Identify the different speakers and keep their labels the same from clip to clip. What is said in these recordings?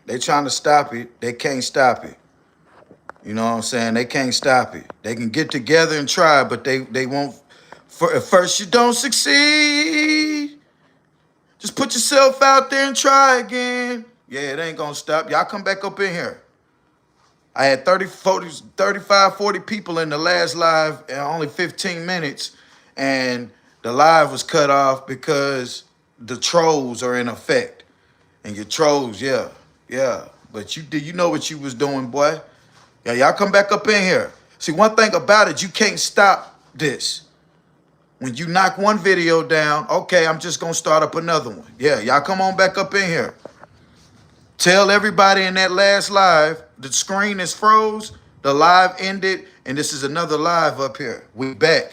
Speaker 1: They trying to stop it. They can't stop it. You know what I'm saying? They can't stop it. They can get together and try, but they won't. For, at first, you don't succeed. Just put yourself out there and try again. Yeah, it ain't gonna stop. Y'all come back up in here. I had 30, 40, 35, 40 people in the last live in only 15 minutes, and the live was cut off because the trolls are in effect. And your trolls, yeah, yeah. But you know what you was doing, boy. Yeah, y'all come back up in here. See, one thing about it, you can't stop this. When you knock one video down, okay, I'm just gonna start up another one. Yeah, y'all come on back up in here. Tell everybody in that last live, the screen is froze, the live ended, and this is another live up here. We back.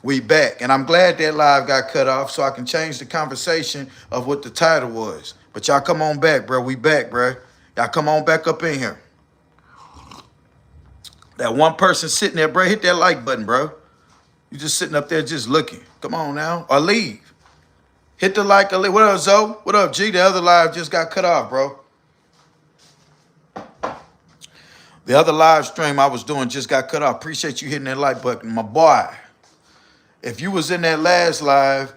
Speaker 1: We back. And I'm glad that live got cut off so I can change the conversation of what the title was. But y'all come on back, bro. We back, bro. Y'all come on back up in here. That one person sitting there, bro, hit that like button, bro. You just sitting up there just looking. Come on now. Or leave. Hit the like or leave. What up, Zoe? What up, G? The other live just got cut off, bro. The other live stream I was doing just got cut off. Appreciate you hitting that like button. My boy, if you was in that last live,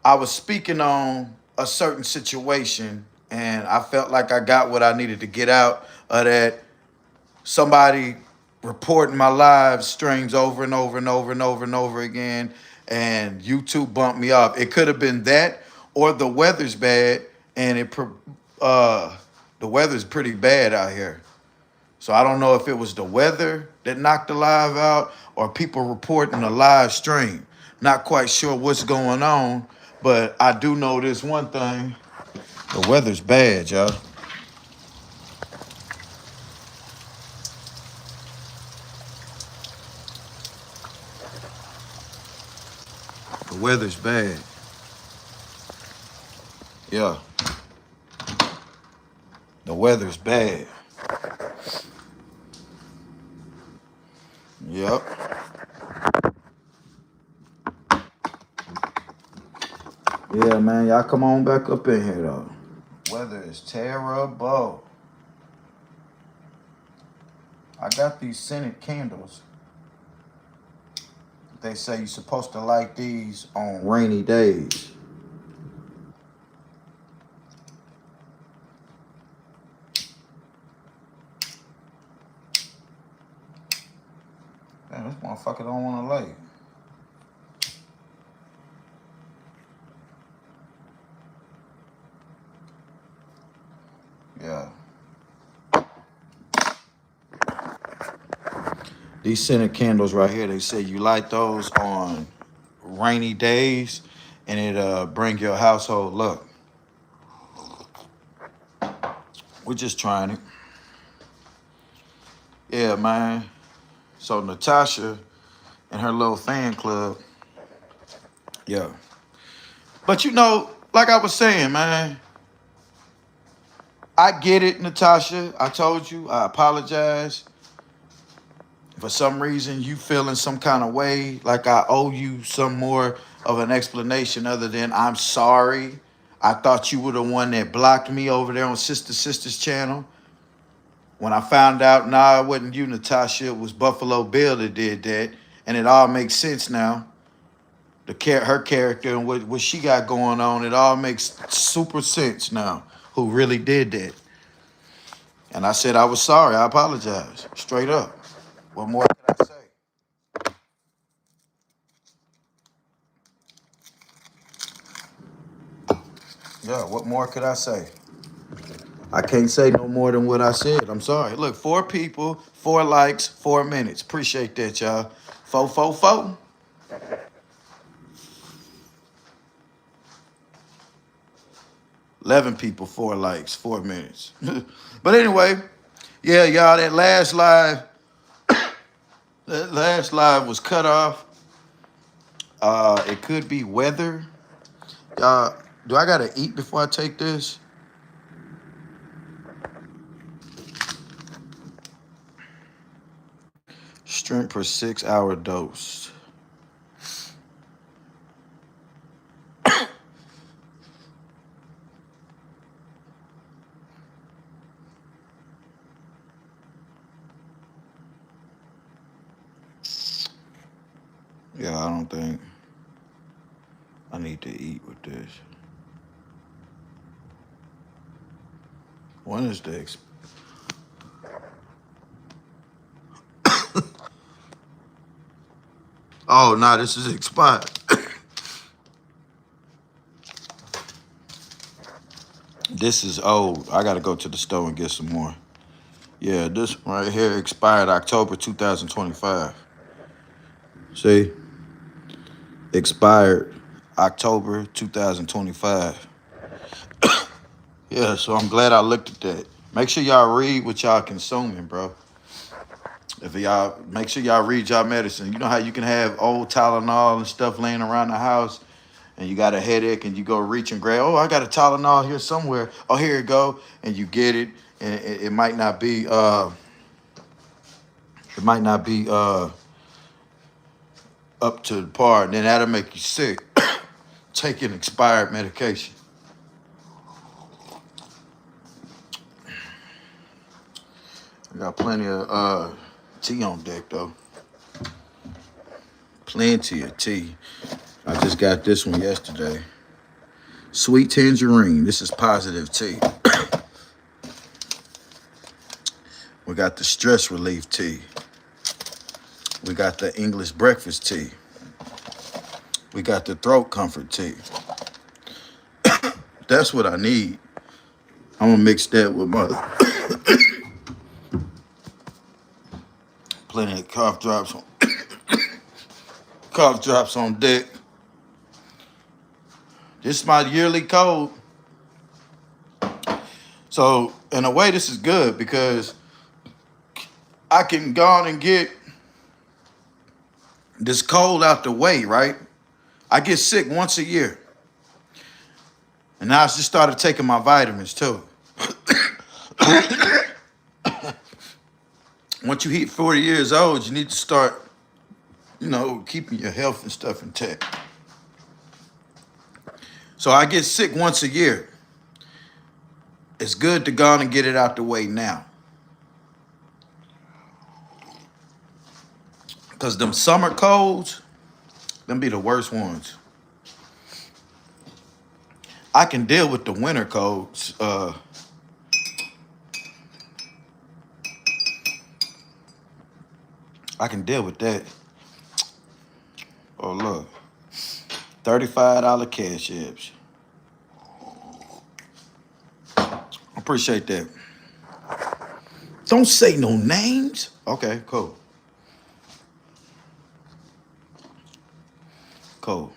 Speaker 1: I was speaking on a certain situation, and I felt like I got what I needed to get out of that. Somebody reporting my live streams over and over and over and over and over again, and YouTube bumped me off. It could have been that, or the weather's bad, and the weather's pretty bad out here. So I don't know if it was the weather that knocked the live out or people reporting the live stream. Not quite sure what's going on, but I do know this one thing. The weather's bad, y'all. The weather's bad. Yeah. The weather's bad. Yep. Yeah, man. Y'all come on back up in here, though. Weather is terrible. I got these scented candles. They say you're supposed to light these on rainy days. Man, this motherfucker don't want to light. Yeah. These scented candles right here, they say you light those on rainy days and it bring your household luck. We're just trying it. Yeah, man. So Natasha and her little fan club. Yeah. But you know, like I was saying, man, I get it, Natasha. I told you, I apologize. For some reason, you feeling some kind of way, like I owe you some more of an explanation other than I'm sorry. I thought you were the one that blocked me over there on Sister Sister's channel. When I found out, nah, it wasn't you, Natasha. It was Buffalo Bill that did that. And it all makes sense now. Her character and what she got going on, it all makes super sense now. Who really did that? And I said I was sorry. I apologize. Straight up. What more can I say? Yeah, what more could I say? I can't say no more than what I said. I'm sorry. Look, 4 people, 4 likes, 4 minutes. Appreciate that, y'all. 444. 11 people, 4 likes, 4 minutes. But anyway, yeah, y'all, that last live was cut off. It could be weather. Do I gotta eat before I take this? Strength per 6-hour dose. Yeah, I don't think I need to eat with this. When is the Oh, nah, this is expired. This is old. I gotta go to the store and get some more. Yeah, this one right here expired October 2025. See? Expired October 2025. Yeah, so I'm glad I looked at that. Make sure y'all read what y'all consuming, bro. If y'all make sure y'all read y'all medicine. You know how you can have old Tylenol and stuff laying around the house and you got a headache and you go reach and grab, oh, I got a Tylenol here somewhere. Oh, here it go. And you get it. And it might not be up to the par, and then that'll make you sick. Taking expired medication. I got plenty of tea on deck though. Plenty of tea. I just got this one yesterday. Sweet tangerine. This is positive tea. We got the stress relief tea. We got the English breakfast tea. We got the throat comfort tea. That's what I need. I'm gonna mix that with my plenty of cough drops on deck. This is my yearly code. So in a way, this is good because I can go on and get this cold out the way, right? I get sick once a year. And now I just started taking my vitamins too. Once you hit 40 years old, you need to start, keeping your health and stuff intact. So I get sick once a year. It's good to go on and get it out the way now. Because them summer colds, them be the worst ones. I can deal with the winter colds. I can deal with that. Oh, look. $35 cash apps. Appreciate that. Don't say no names. Okay, cool. Cool.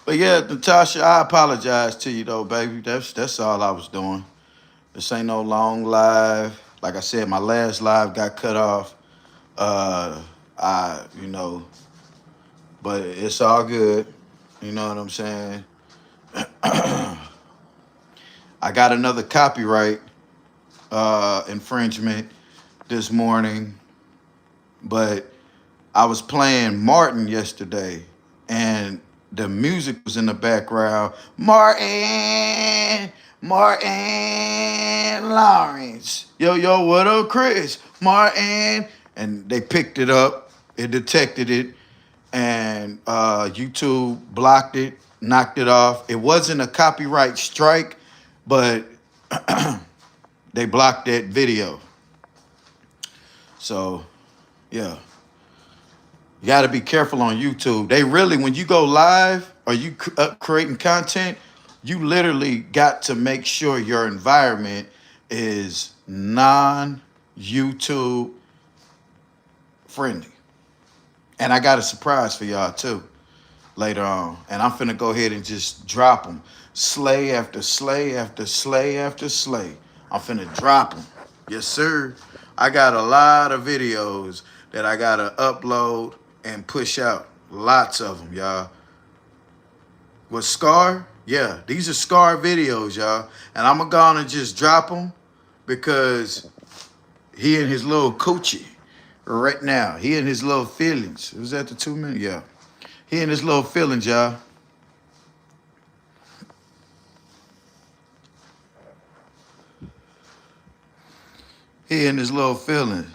Speaker 1: But yeah, Natasha, I apologize to you though, baby. That's all I was doing. This ain't no long live. Like I said, my last live got cut off. But it's all good. You know what I'm saying? I got another copyright infringement this morning, but I was playing Martin yesterday, and the music was in the background. Martin Lawrence. Yo, what up, Chris? Martin. And they picked it up. It detected it. And YouTube blocked it, knocked it off. It wasn't a copyright strike, but they blocked that video. So, yeah. You got to be careful on YouTube. They really, when you go live or you creating content, you literally got to make sure your environment is non-YouTube friendly. And I got a surprise for y'all too later on. And I'm finna go ahead and just drop them. Slay after slay after slay after slay. I'm finna drop them. Yes, sir. I got a lot of videos that I gotta upload and push out. Lots of them, y'all. With Scar, yeah, these are Scar videos, y'all. And I'm gonna just drop them because he and his little coochie right now. He and his little feelings. Was that the 2 minutes? Yeah. He and his little feelings, y'all. He in his little feelings.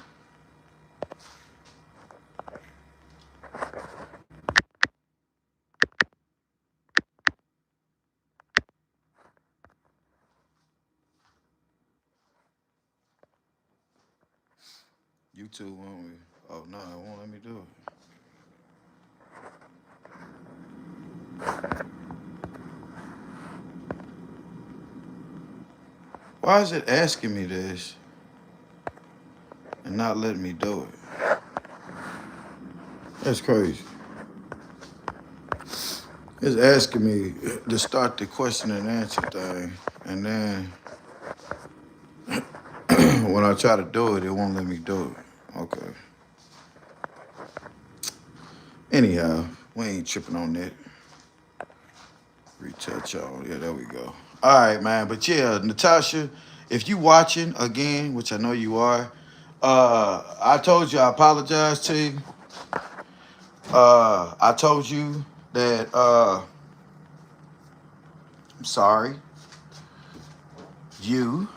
Speaker 1: YouTube won't me. Oh no, it won't let me do it. Why is it asking me this and not letting me do it? That's crazy. It's asking me to start the question and answer thing, and then when I try to do it, it won't let me do it. Okay. Anyhow, we ain't tripping on that. Retouch on. Yeah, there we go. All right, man. But yeah, Natasha, if you watching again, which I know you are, I told you I apologize to you. I told you that I'm sorry. You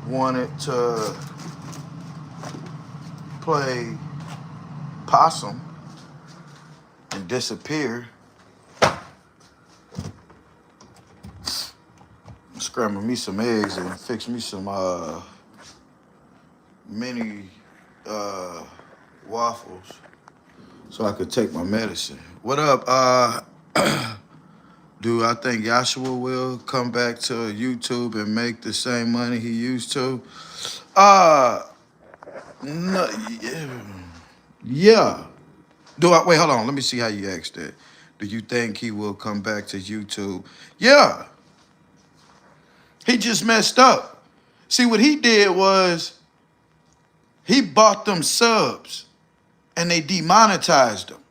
Speaker 1: wanted to play possum and disappear. Scramble me some eggs and fix me some mini waffles so I could take my medicine. What up? Do I think Joshua will come back to YouTube and make the same money he used to? No, yeah. Wait, hold on. Let me see how you asked that. Do you think he will come back to YouTube? Yeah. He just messed up. See, what he did was he bought them subs and they demonetized them.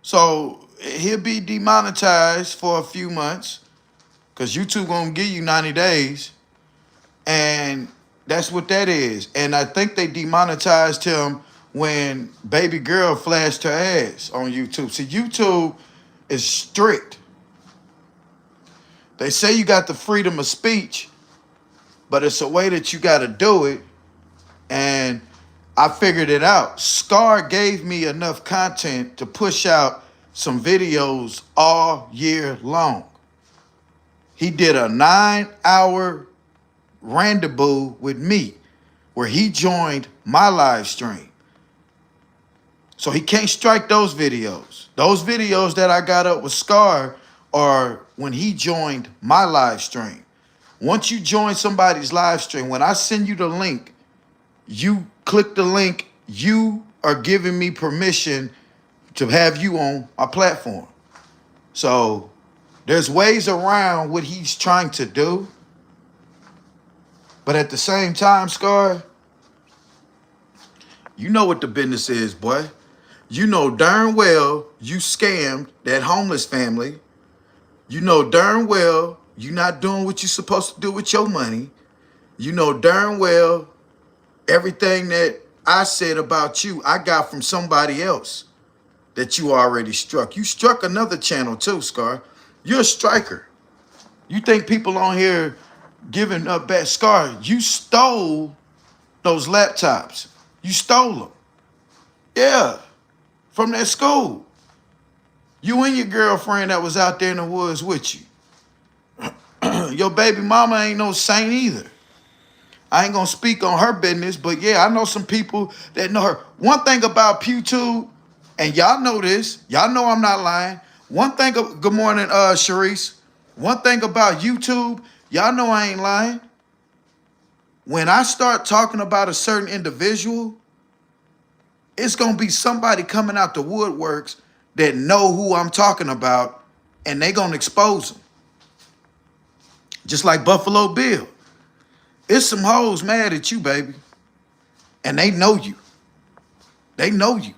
Speaker 1: So he'll be demonetized for a few months because YouTube gonna give you 90 days. And that's what that is. And I think they demonetized him when baby girl flashed her ass on YouTube. See, YouTube is strict. They say you got the freedom of speech, but it's a way that you got to do it. And I figured it out. Scar gave me enough content to push out some videos all year long. He did a 9-hour rendezvous with me where he joined my live stream. So he can't strike those videos. Those videos that I got up with Scar are when he joined my live stream. Once you join somebody's live stream, when I send you the link, you click the link, you are giving me permission to have you on my platform. So there's ways around what he's trying to do. But at the same time, Scar, you know what the business is, boy. You know darn well you scammed that homeless family. You know darn well you're not doing what you're supposed to do with your money. You know darn well everything that I said about you, I got from somebody else that you already struck. You struck another channel too, Scar. You're a striker. You think people on here giving up bad? Scar, you stole those laptops. You stole them. Yeah, from that school. You and your girlfriend that was out there in the woods with you. Your baby mama ain't no saint either. I ain't gonna speak on her business, but yeah, I know some people that know her. One thing about Pugh Tube, and y'all know this, y'all know I'm not lying. One thing, good morning, Sharice. One thing about YouTube, y'all know I ain't lying. When I start talking about a certain individual, it's gonna be somebody coming out the woodworks that know who I'm talking about, and they gonna expose them. Just like Buffalo Bill. It's some hoes mad at you, baby. And they know you. They know you.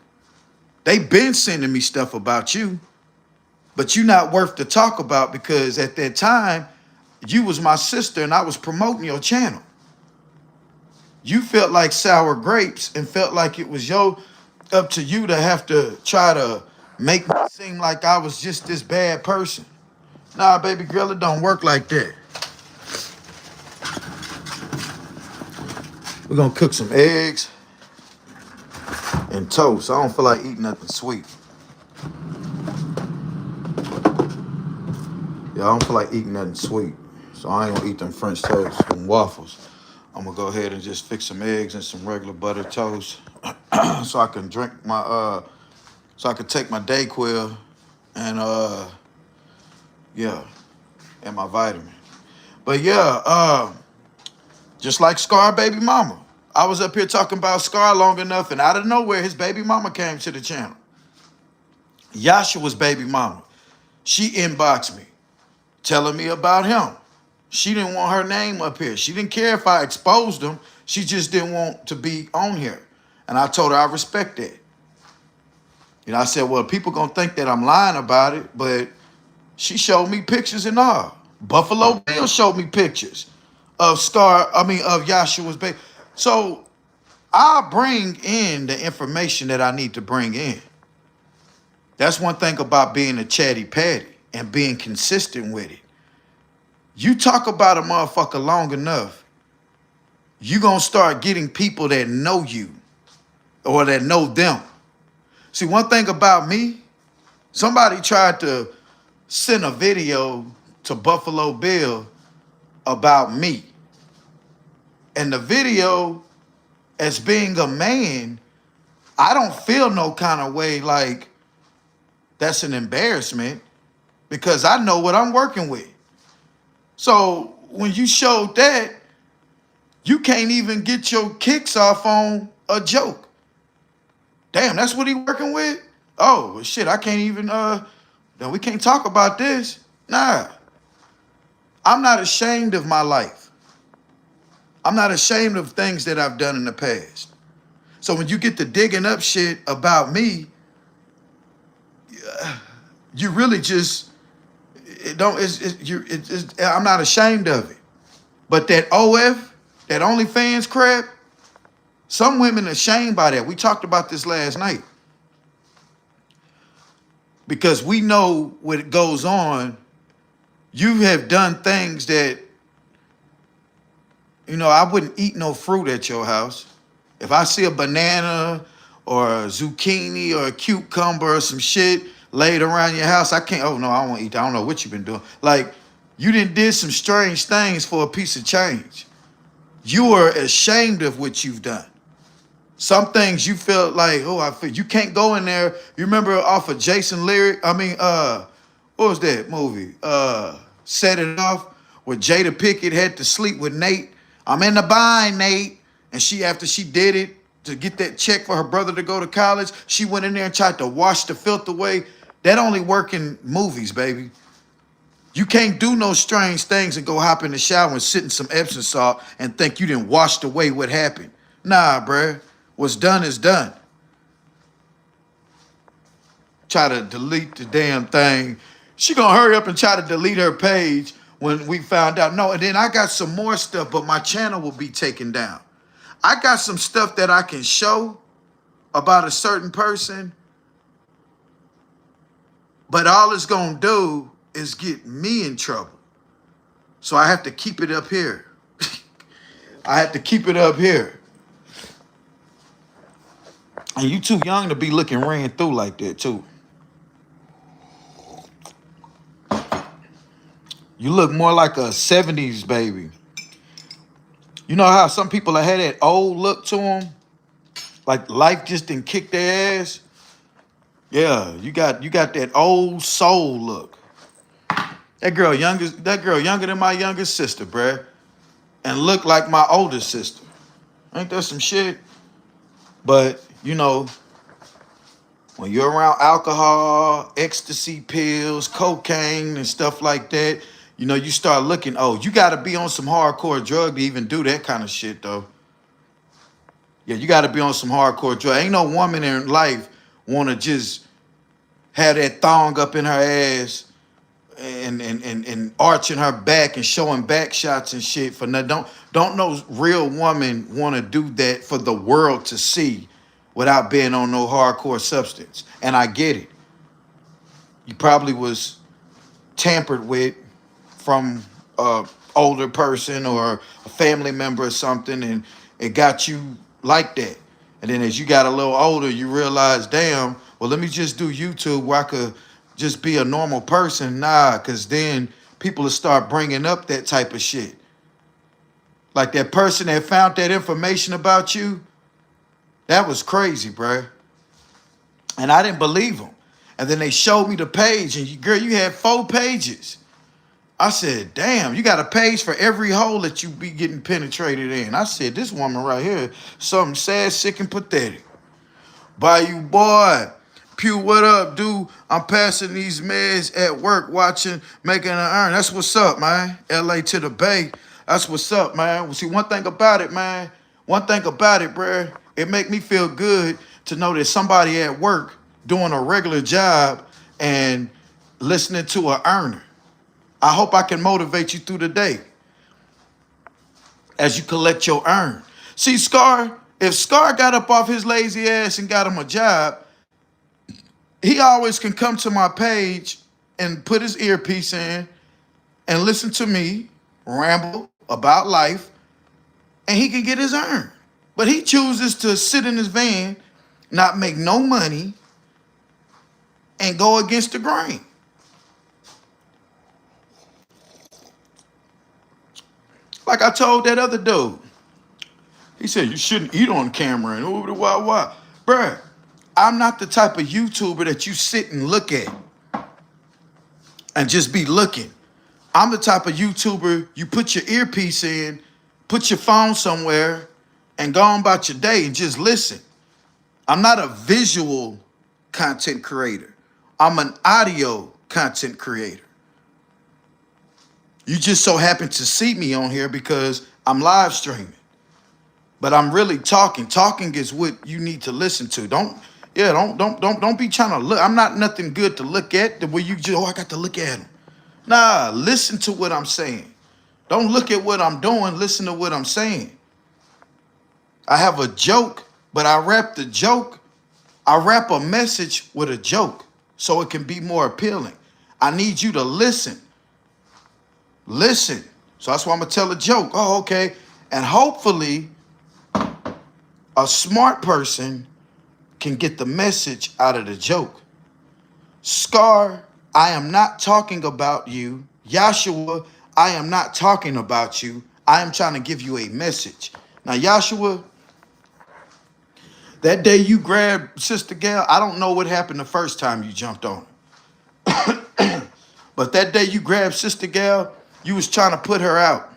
Speaker 1: They been sending me stuff about you, but you not worth to talk about because at that time, you was my sister and I was promoting your channel. You felt like sour grapes and felt like it was up to you to have to try to make me seem like I was just this bad person. Nah, baby girl, it don't work like that. We're gonna cook some eggs and toast. I don't feel like eating nothing sweet. Yeah, I don't feel like eating nothing sweet. So I ain't gonna eat them French toast and waffles. I'm gonna go ahead and just fix some eggs and some regular butter toast so I can drink my so I can take my Dayquil and yeah, and my vitamin. But yeah, just like Scar baby mama. I was up here talking about Scar long enough, and out of nowhere, his baby mama came to the channel. Yashua's baby mama. She inboxed me, telling me about him. She didn't want her name up here. She didn't care if I exposed him. She just didn't want to be on here. And I told her I respect that. You know, I said, well, people gonna think that I'm lying about it, but she showed me pictures and all. Buffalo Bill showed me pictures of of Yashua's baby. So I'll bring in the information that I need to bring in. That's one thing about being a chatty patty and being consistent with it. You talk about a motherfucker long enough, you gonna start getting people that know you or that know them. See, one thing about me, somebody tried to send a video to Buffalo Bill about me. And the video, as being a man, I don't feel no kind of way like that's an embarrassment because I know what I'm working with. So when you showed that, you can't even get your kicks off on a joke. Damn, that's what he working with? Oh, shit, I can't even, then we can't talk about this. Nah. I'm not ashamed of my life. I'm not ashamed of things that I've done in the past. So when you get to digging up shit about me, you really just, I'm not ashamed of it. But that OF, that OnlyFans crap, some women are ashamed by that. We talked about this last night. Because we know what goes on. You have done things that, you know, I wouldn't eat no fruit at your house. If I see a banana or a zucchini or a cucumber or some shit laid around your house, I can't, oh no, I won't eat that. I don't know what you've been doing. Like, you did some strange things for a piece of change. You are ashamed of what you've done. Some things you felt like, oh, I feel you can't go in there. You remember off of Jason Lyric? What was that movie? Set It Off, where Jada Pinkett had to sleep with Nate. I'm in the bind, Nate. And after she did it to get that check for her brother to go to college, she went in there and tried to wash the filth away. That only work in movies, baby. You can't do no strange things and go hop in the shower and sit in some Epsom salt and think you didn't wash away what happened. Nah, bruh. What's done is done. Try to delete the damn thing. She gonna hurry up and try to delete her page when we found out. No, and then I got some more stuff, but my channel will be taken down. I got some stuff that I can show about a certain person, but all it's gonna do is get me in trouble. So I have to keep it up here. I have to keep it up here. And you too young to be looking ran through like that too. You look more like a 70s baby. You know how some people have had that old look to them? Like life just didn't kick their ass? Yeah, you got that old soul look. That girl younger than my youngest sister, bruh. And look like my older sister. Ain't that some shit? But, you know, when you're around alcohol, ecstasy pills, cocaine, and stuff like that, you know, you start looking, oh, you got to be on some hardcore drug to even do that kind of shit, though. Yeah, you got to be on some hardcore drug. Ain't no woman in life want to just have that thong up in her ass and arching her back and showing back shots and shit for nothing. Don't no real woman want to do that for the world to see without being on no hardcore substance. And I get it. You probably was tampered with from a older person or a family member or something, and it got you like that. And then as you got a little older, you realize, damn, well, let me just do YouTube where I could just be a normal person. Nah, because then people will start bringing up that type of shit. Like that person that found that information about you, that was crazy, bruh. And I didn't believe them. And then they showed me the page, and girl, you had 4 pages. I said, damn, you got a page for every hole that you be getting penetrated in. I said, this woman right here, something sad, sick, and pathetic. Bayou boy, Pugh, what up, dude? I'm passing these meds at work, watching, making an earn. That's what's up, man. LA to the Bay. That's what's up, man. See, one thing about it, man. One thing about it, bruh. It make me feel good to know that somebody at work doing a regular job and listening to an earner. I hope I can motivate you through the day as you collect your earn. See, Scar, if Scar got up off his lazy ass and got him a job, he always can come to my page and put his earpiece in and listen to me ramble about life, and he can get his earn. But he chooses to sit in his van, not make no money, and go against the grain. Like I told that other dude. He said, you shouldn't eat on camera and why. Bruh, I'm not the type of YouTuber that you sit and look at and just be looking. I'm the type of YouTuber you put your earpiece in, put your phone somewhere, and go on about your day and just listen. I'm not a visual content creator. I'm an audio content creator. You just so happen to see me on here because I'm live streaming. But I'm really talking. Talking is what you need to listen to. Don't be trying to look. I'm not nothing good to look at the way you just, I got to look at him. Nah, listen to what I'm saying. Don't look at what I'm doing. Listen to what I'm saying. I have a joke, but I wrap the joke. I wrap a message with a joke so it can be more appealing. I need you to listen. Listen. So that's why I'm going to tell a joke. Oh, okay. And hopefully a smart person can get the message out of the joke. Scar, I am not talking about you. Yashua, I am not talking about you. I am trying to give you a message. Now, Yashua, that day you grabbed Sister Gail, I don't know what happened the first time you jumped on her. But that day you grabbed Sister Gail, you was trying to put her out.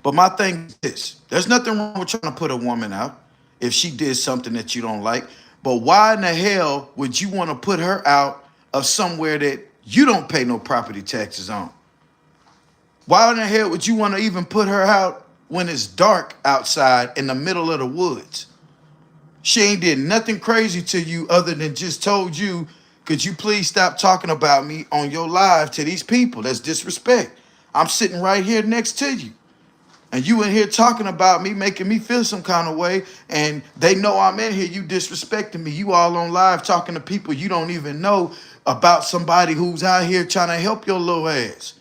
Speaker 1: But my thing is this. There's nothing wrong with trying to put a woman out if she did something that you don't like. But why in the hell would you want to put her out of somewhere that you don't pay no property taxes on? Why in the hell would you want to even put her out when it's dark outside in the middle of the woods? She ain't did nothing crazy to you other than just told you, could you please stop talking about me on your live to these people? That's disrespect. I'm sitting right here next to you. And you in here talking about me, making me feel some kind of way, and they know I'm in here, you disrespecting me. You all on live talking to people you don't even know about somebody who's out here trying to help your little ass.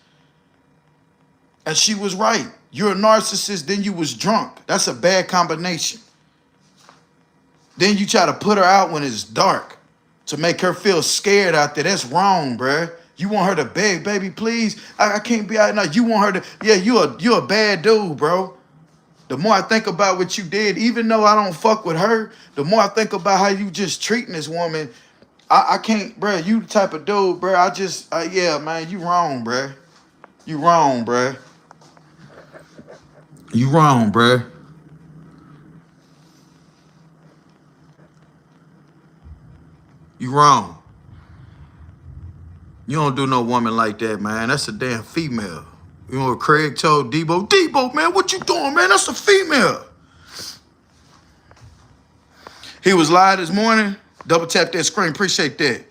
Speaker 1: And she was right. You're a narcissist, then you was drunk. That's a bad combination. Then you try to put her out when it's dark to make her feel scared out there. That's wrong, bruh. You want her to beg, baby, please. I can't be out now. You want her to, yeah, you're a bad dude, bro. The more I think about what you did, even though I don't fuck with her, the more I think about how you just treating this woman. I can't, bro. You the type of dude, bro. Yeah, man, you wrong, bro. You wrong, bro. You wrong, bro. You wrong. You don't do no woman like that, man. That's a damn female. You know what Craig told Debo? Debo, man, what you doing, man? That's a female. He was live this morning. Double tap that screen. Appreciate that.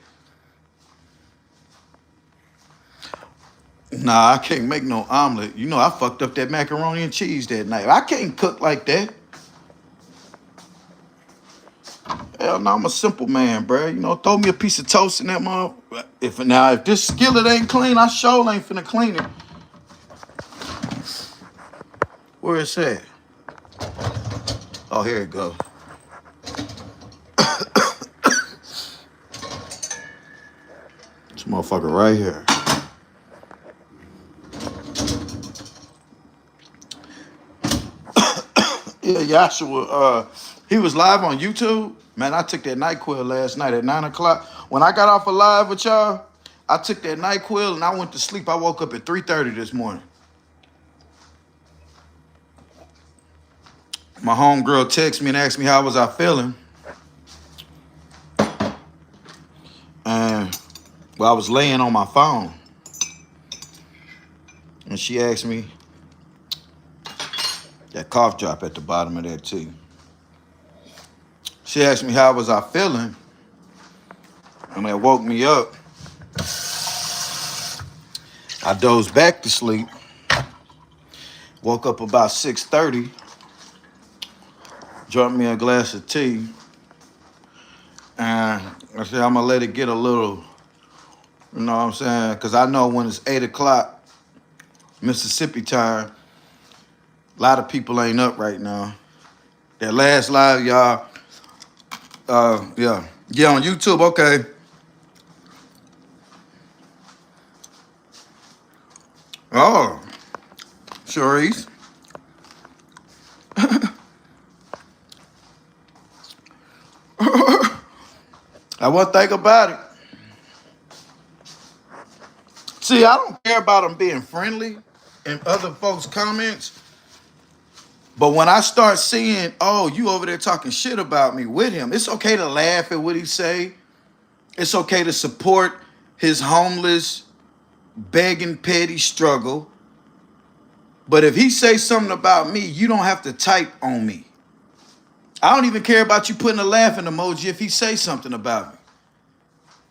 Speaker 1: Nah, I can't make no omelet. You know, I fucked up that macaroni and cheese that night. I can't cook like that. Hell no, I'm a simple man, bro. You know, throw me a piece of toast in that mother. If this skillet ain't clean, I sure ain't finna clean it. Where is that? Oh, here it go. This motherfucker right here. Yeah, Yashua, he was live on YouTube. Man, I took that NyQuil last night at 9 o'clock. When I got off of live with y'all, I took that NyQuil and I went to sleep. I woke up at 3:30 this morning. My homegirl texted me and asked me how was I feeling. And well, I was laying on my phone. And she asked me, that cough drop at the bottom of that tea. She asked me how was I feeling. And that woke me up. I dozed back to sleep. Woke up about 6:30. Drank me a glass of tea. And I said, I'm going to let it get a little, you know what I'm saying? Because I know when it's 8 o'clock, Mississippi time, a lot of people ain't up right now. That last live, y'all, yeah, on YouTube, okay. Oh, Sharice. I one thing about it. See, I don't care about them being friendly in other folks' comments. But when I start seeing, oh, you over there talking shit about me with him, it's okay to laugh at what he say. It's okay to support his homeless, begging, petty struggle. But if he say something about me, you don't have to type on me. I don't even care about you putting a laughing emoji if he say something about me.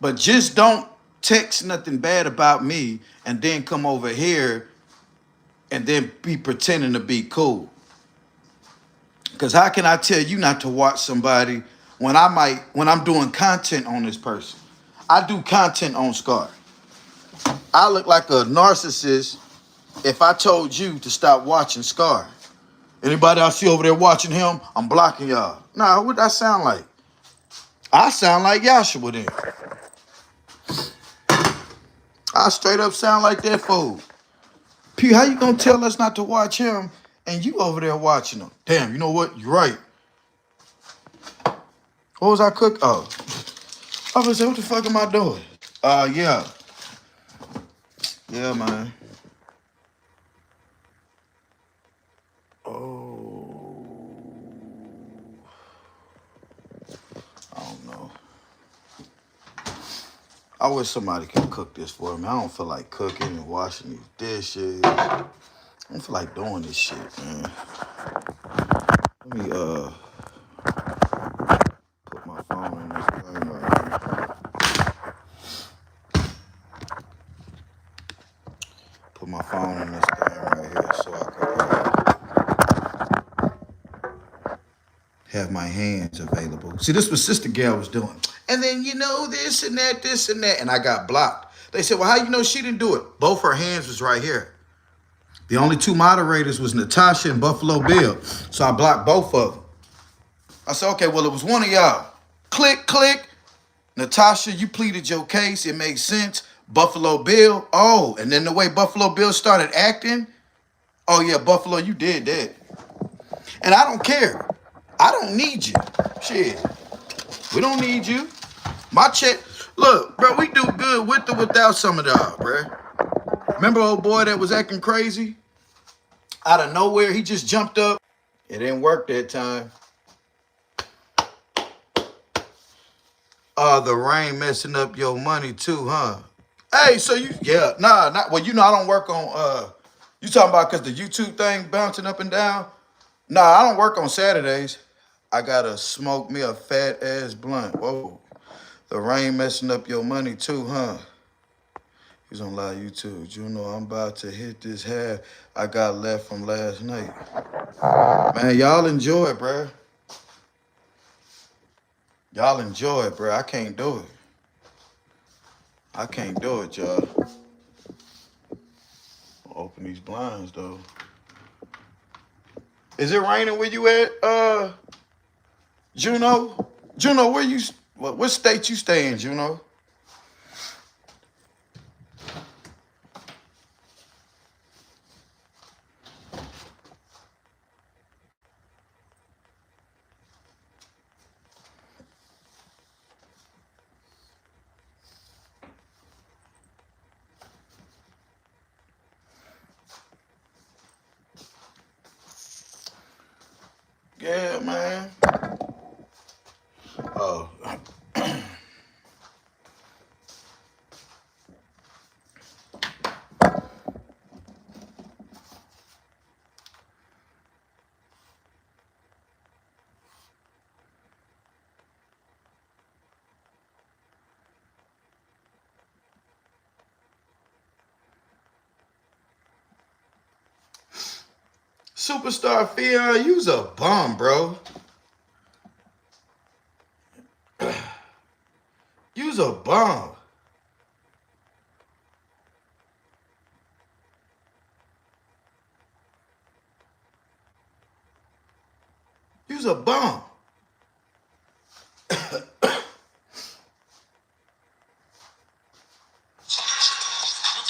Speaker 1: But just don't text nothing bad about me and then come over here and then be pretending to be cool. Because how can I tell you not to watch somebody when I'm doing content on this person? I do content on Scar. I look like a narcissist if I told you to stop watching Scar. Anybody I see over there watching him, I'm blocking y'all. Nah, what I sound like? I sound like Yashua then. I straight up sound like that fool. Pugh, how you gonna tell us not to watch him and you over there watching him? Damn, you know what? You're right. What was I cooking? Oh. I was saying, what the fuck am I doing? Yeah. Yeah, man. Oh. I don't know. I wish somebody could cook this for me. I don't feel like cooking and washing these dishes. I don't feel like doing this shit, man. Let me put my phone in this thing right here. Put my phone in this thing right here so I can have my hands available. See, this was Sister Gail was doing. And then, you know, this and that. And I got blocked. They said, well, how you know she didn't do it? Both her hands was right here. The only two moderators was Natasha and Buffalo Bill. So I blocked both of them. I said, okay, well, it was one of y'all. Click, click. Natasha, you pleaded your case. It makes sense. Buffalo Bill. Oh, and then the way Buffalo Bill started acting. Oh, yeah, Buffalo, you did that. And I don't care. I don't need you. Shit. We don't need you. My check. Look, bro, we do good with or without some of y'all, bro. Remember old boy that was acting crazy? Out of nowhere, he just jumped up. It didn't work that time. The rain messing up your money too, huh? Hey, so you, yeah, nah, not, well, you know, I don't work on, you talking about because the YouTube thing bouncing up and down? Nah, I don't work on Saturdays. I gotta smoke me a fat ass blunt. Whoa. The rain messing up your money too, huh? He's on live YouTube. You know, I'm about to hit this half I got left from last night. Man, y'all enjoy it, bruh. Y'all enjoy it, bruh. I can't do it. I can't do it, y'all. Open these blinds, though. Is it raining where you at, Juno? Juno, what state you stay in, Juno? Yeah, man. Oh. Superstar Fion, you's a bum, bro. You's a bum. You's a bum.
Speaker 2: You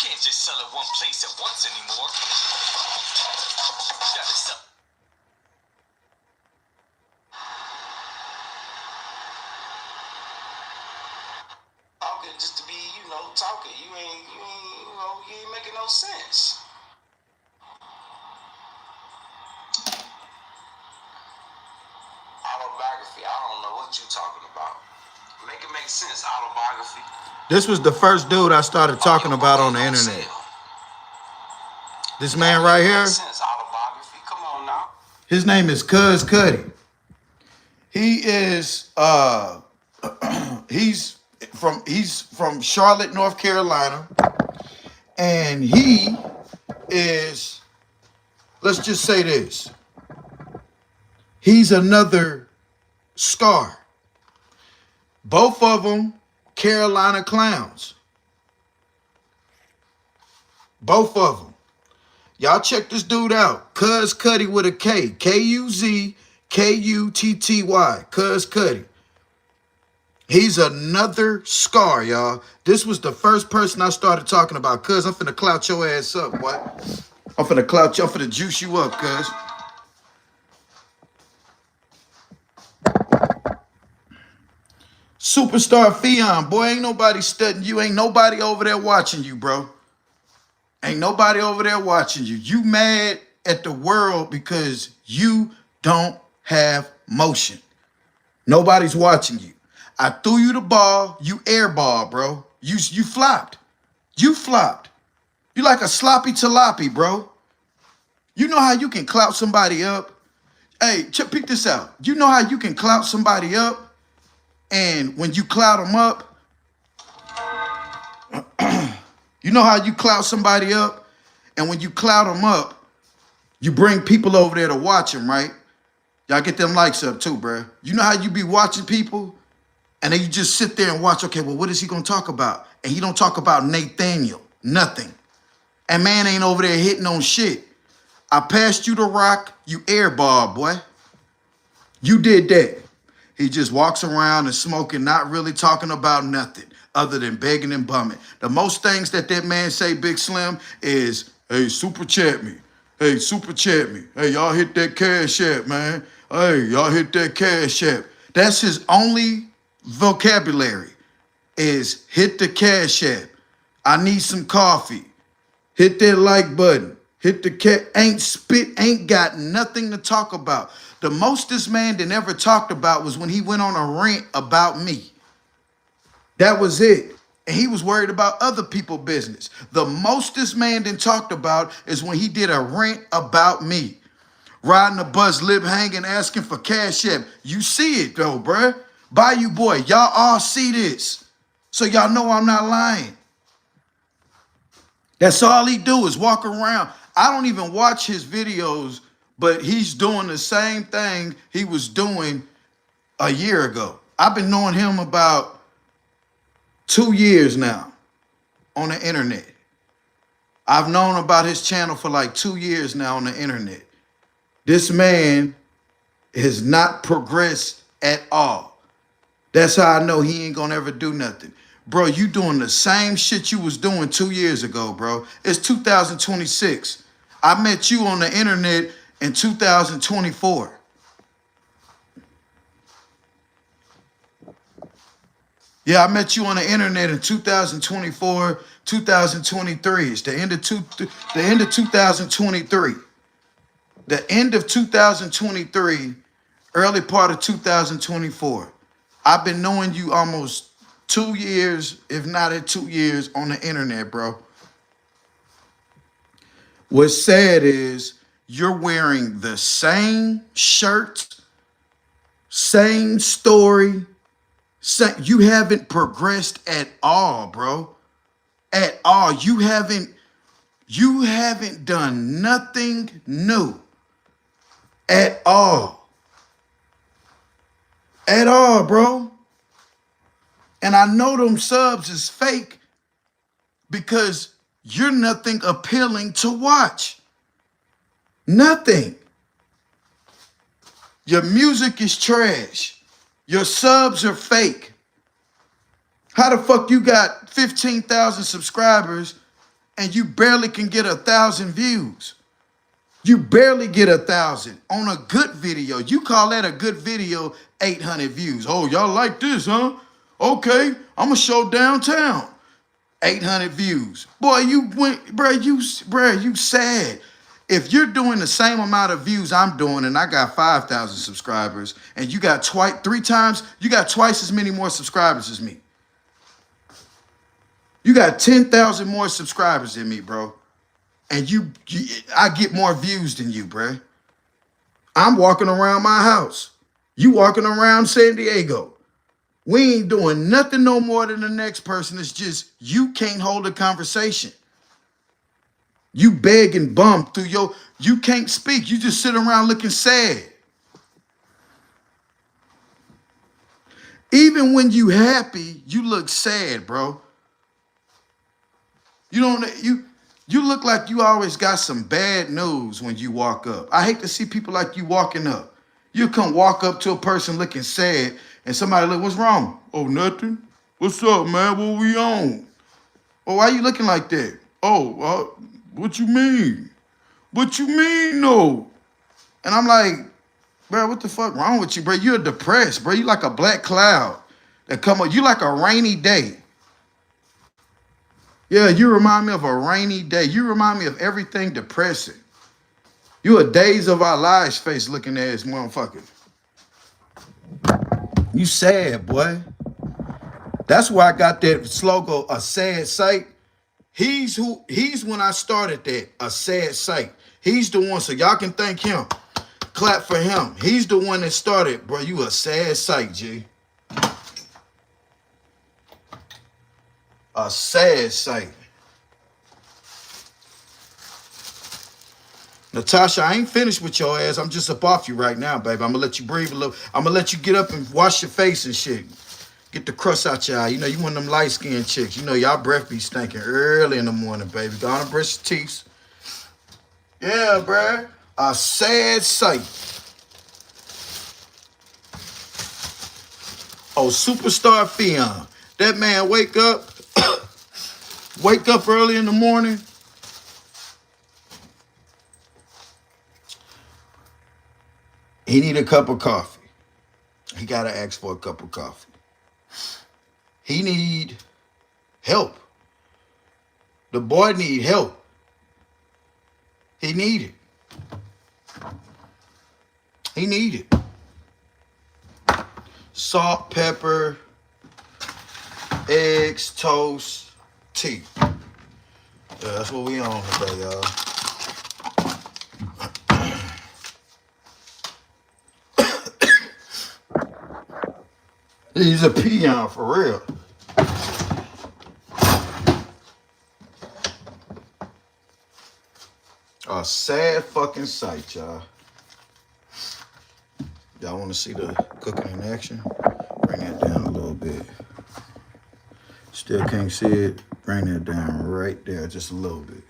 Speaker 2: can't just sell at one place at once anymore. You gotta sell. Talking just to be, talking. You ain't making no sense. Autobiography, I don't know what you talking about. Make it make sense, autobiography.
Speaker 1: This was the first dude I started talking about on the internet. This man right here,
Speaker 2: Autobiography. Come on now.
Speaker 1: his name is Cuz Cuddy. He is he's from Charlotte, North Carolina, and he is, let's just say this, he's another scar. Both of them Carolina clowns. Both of them. Y'all check this dude out. Cuz Cuddy with a K. Kuzkutty. Cuz Cuddy. He's another scar, y'all. This was the first person I started talking about. Cuz, I'm finna clout your ass up, boy. I'm finna clout you. I'm finna juice you up, cuz. Superstar Fion, boy, ain't nobody studying you. Ain't nobody over there watching you, bro. Ain't nobody over there watching you. You mad at the world because you don't have motion. Nobody's watching you. I threw you the ball, you airball, bro. You flopped. You flopped. You like a sloppy tilapia, bro. You know how you can clout somebody up? Hey, pick this out. You know how you can clout somebody up, and when you clout them up, you know how you clout somebody up, and when you clout them up, you bring people over there to watch them, right? Y'all get them likes up too, bro. You know how you be watching people, and then you just sit there and watch, okay, well, what is he going to talk about? And he don't talk about Nathaniel, nothing. And man ain't over there hitting on shit. I passed you the rock, you airball, boy. You did that. He just walks around and smoking, not really talking about nothing other than begging and bumming. The most things that man say, Big Slim, is, hey, super chat me. Hey, super chat me. Hey, y'all hit that cash app, man. Hey, y'all hit that cash app. That's his only vocabulary, is hit the cash app. I need some coffee. Hit that like button. Hit the cat. Ain't got nothing to talk about. The most this man done ever talked about was when he went on a rant about me. That was it. And he was worried about other people's business. The most this man done talked about is when he did a rant about me. Riding the bus, lip hanging, asking for cash app. You see it though, bruh. Bayou Boy, y'all all see this. So y'all know I'm not lying. That's all he do is walk around. I don't even watch his videos, but he's doing the same thing he was doing a year ago. I've been knowing him about 2 years now on the internet. I've known about his channel for like 2 years now on the internet. This man has not progressed at all. That's how I know he ain't gonna ever do nothing. Bro, you doing the same shit you was doing 2 years ago, bro. It's 2026. I met you on the internet in 2024. Yeah, I met you on the internet in 2024, 2023. It's the end of 2023. The end of 2023, early part of 2024. I've been knowing you almost 2 years, if not at 2 years, on the internet, bro. What's sad is you're wearing the same shirt, same story. You haven't progressed at all, bro. At all. You haven't done nothing new. At all. At all, bro. And I know them subs is fake because you're nothing appealing to watch. Nothing. Your music is trash. Your subs are fake. How the fuck you got 15,000 subscribers and you barely can get 1,000 views? You barely get 1,000 on a good video. You call that a good video, 800 views. Oh, y'all like this, huh? Okay, I'm gonna show downtown. 800 views. Boy, you sad. If you're doing the same amount of views I'm doing and I got 5,000 subscribers and you got twice as many more subscribers as me. You got 10,000 more subscribers than me, bro. And I get more views than you, bro. I'm walking around my house. You walking around San Diego. We ain't doing nothing no more than the next person. It's just you can't hold a conversation. You beg and bum through you can't speak. You just sit around looking sad. Even when you happy, you look sad, bro. You look like you always got some bad news when you walk up. I hate to see people like you walking up. You come walk up to a person looking sad and somebody look, what's wrong? Oh, nothing. What's up, man? What we on? Oh, why you looking like that? Oh, what you mean? What you mean, no? And I'm like, bro, what the fuck wrong with you, bro? You're depressed, bro. You like a black cloud that come up. You like a rainy day. Yeah, you remind me of a rainy day. You remind me of everything depressing. You a Days of Our Lives face looking ass motherfucker. You sad, boy. That's why I got that slogan, a sad sight. He's when I started that, a sad sight. He's the one, so y'all can thank him. Clap for him. He's the one that started, bro. You a sad sight, G. A sad sight. Natasha, I ain't finished with your ass. I'm just up off you right now, baby. I'm gonna let you breathe a little. I'm gonna let you get up and wash your face and shit. Get the crust out your eye. You know, you one of them light-skinned chicks. You know, y'all breath be stinking early in the morning, baby. Go on and brush your teeth. Yeah, bruh. A sad sight. Oh, superstar Fion. That man wake up early in the morning. He need a cup of coffee. He got to ask for a cup of coffee. He need help. The boy need help. He need it. He need it. Salt, pepper, eggs, toast, tea. Yeah, that's what we on today, y'all. He's a peon for real. A sad fucking sight, y'all. Y'all want to see the cooking in action? Bring that down a little bit. Still can't see it. Bring that down right there, just a little bit.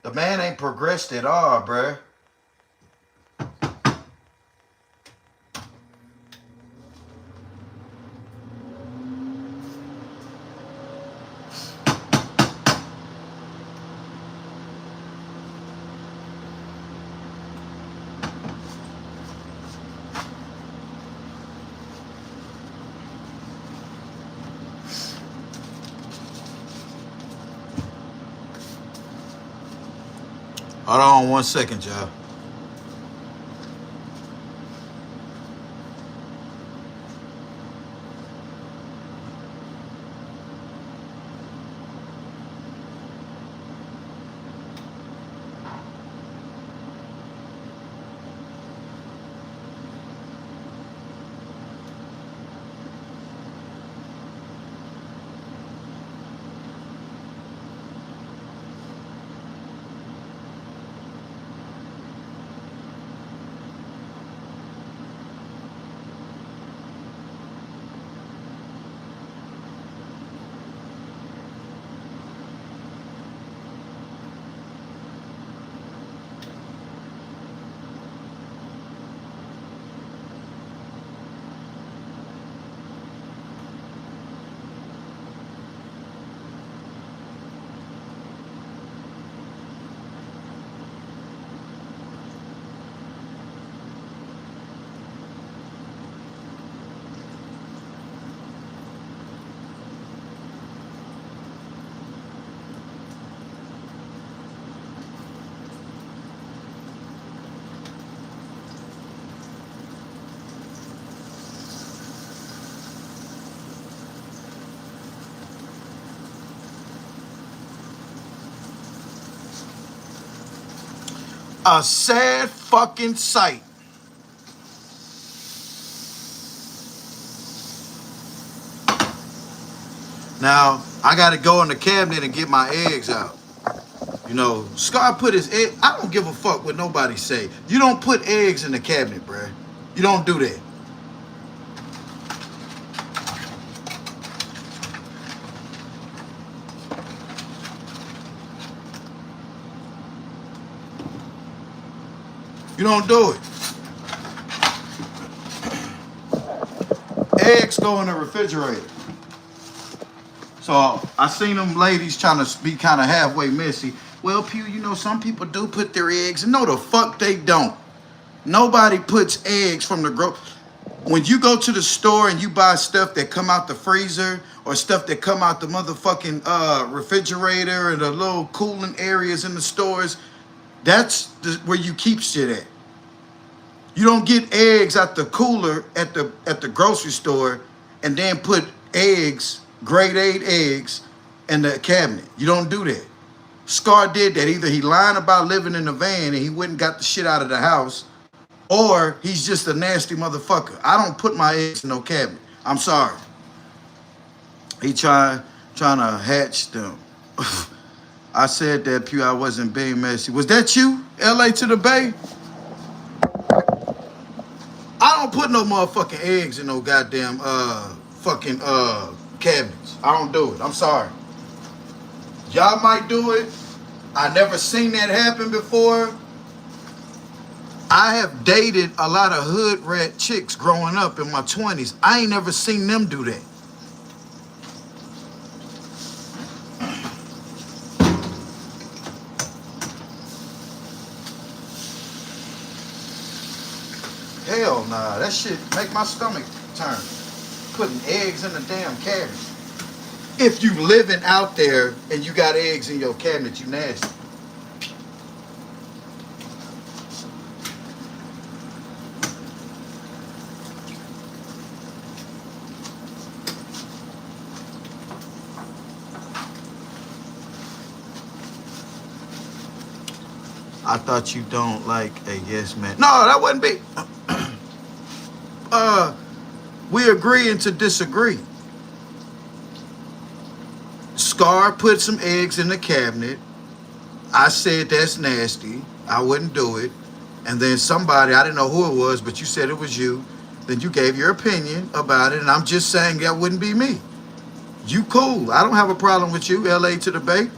Speaker 1: The man ain't progressed at all, bruh. Hold on 1 second, y'all. A sad fucking sight. Now, I got to go in the cabinet and get my eggs out. You know, Scar put his egg. I don't give a fuck what nobody say. You don't put eggs in the cabinet, bruh. You don't do that. You don't do it. Eggs go in the refrigerator. So I seen them ladies trying to be kind of halfway messy. Well, Pugh, you know, some people do put their eggs. No, the fuck they don't. Nobody puts eggs from the When you go to the store and you buy stuff that come out the freezer or stuff that come out the motherfucking refrigerator and the little cooling areas in the stores, that's where you keep shit at. You don't get eggs out the cooler at the grocery store and then put eggs, grade 8 eggs, in the cabinet. You don't do that. Scar did that. Either he lying about living in a van and he went and got the shit out of the house, or he's just a nasty motherfucker. I don't put my eggs in no cabinet. I'm sorry. He trying to hatch them. I said that, Pew, I wasn't being messy. Was that you, LA to the Bay? I don't put no motherfucking eggs in no goddamn fucking cabinets. I don't do it. I'm sorry. Y'all might do it. I never seen that happen before. I have dated a lot of hood rat chicks growing up in my 20s. I ain't never seen them do that. Hell nah, that shit make my stomach turn. Putting eggs in the damn cabinet. If you living out there and you got eggs in your cabinet, you nasty. I thought you don't like a yes man. No, that wouldn't be. We agreeing to disagree. Scar put some eggs in the cabinet. I said that's nasty. I wouldn't do it. And then somebody, I didn't know who it was, but you said it was you. Then you gave your opinion about it, and I'm just saying that wouldn't be me. You cool. I don't have a problem with you, LA to the Bay.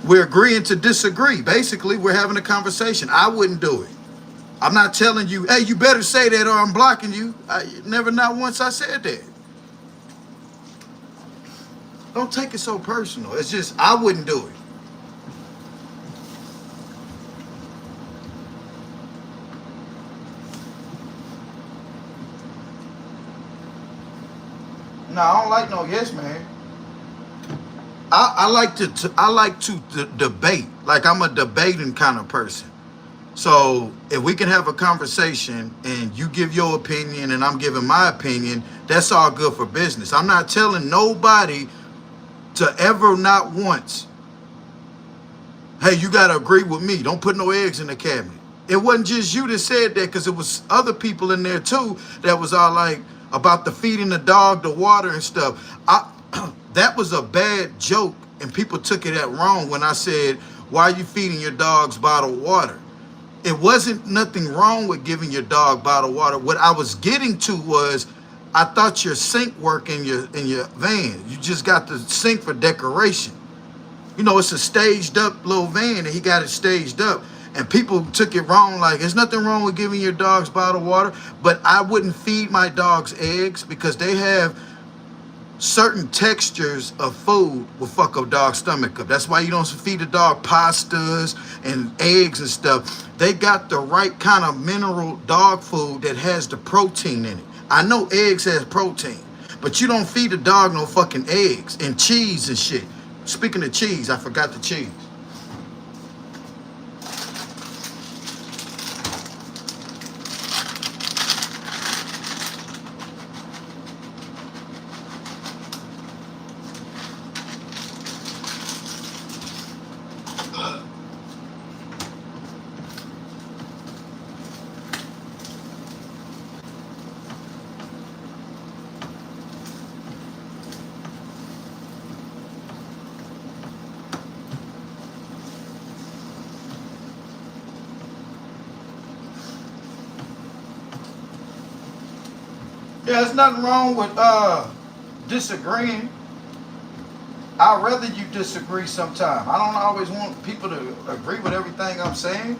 Speaker 1: We're agreeing to disagree. Basically, we're having a conversation. I wouldn't do it. I'm not telling you, hey, you better say that or I'm blocking you. Never, not once I said that. Don't take it so personal. It's just, I wouldn't do it. No, I don't like no yes man. I like to debate. Like I'm a debating kind of person. So if we can have a conversation and you give your opinion and I'm giving my opinion, that's all good for business. I'm not telling nobody to ever, not once, hey, you got to agree with me. Don't put no eggs in the cabinet. It wasn't just you that said that, because it was other people in there too that was all like about the feeding the dog the water and stuff. That was a bad joke and people took it at wrong when I said, why are you feeding your dogs bottled water? It wasn't nothing wrong with giving your dog bottled water. What I was getting to was, I thought your sink worked in your van. You just got the sink for decoration. You know, it's a staged up little van and he got it staged up. And people took it wrong, like there's nothing wrong with giving your dogs bottled water, but I wouldn't feed my dogs eggs because they have certain textures of food will fuck a dog's stomach up. That's why you don't feed a dog pastas and eggs and stuff. They got the right kind of mineral dog food that has the protein in it. I know eggs has protein, but you don't feed a dog no fucking eggs and cheese and shit. Speaking of cheese, I forgot the cheese. Yeah, there's nothing wrong with disagreeing. I'd rather you disagree sometime. I don't always want people to agree with everything I'm saying.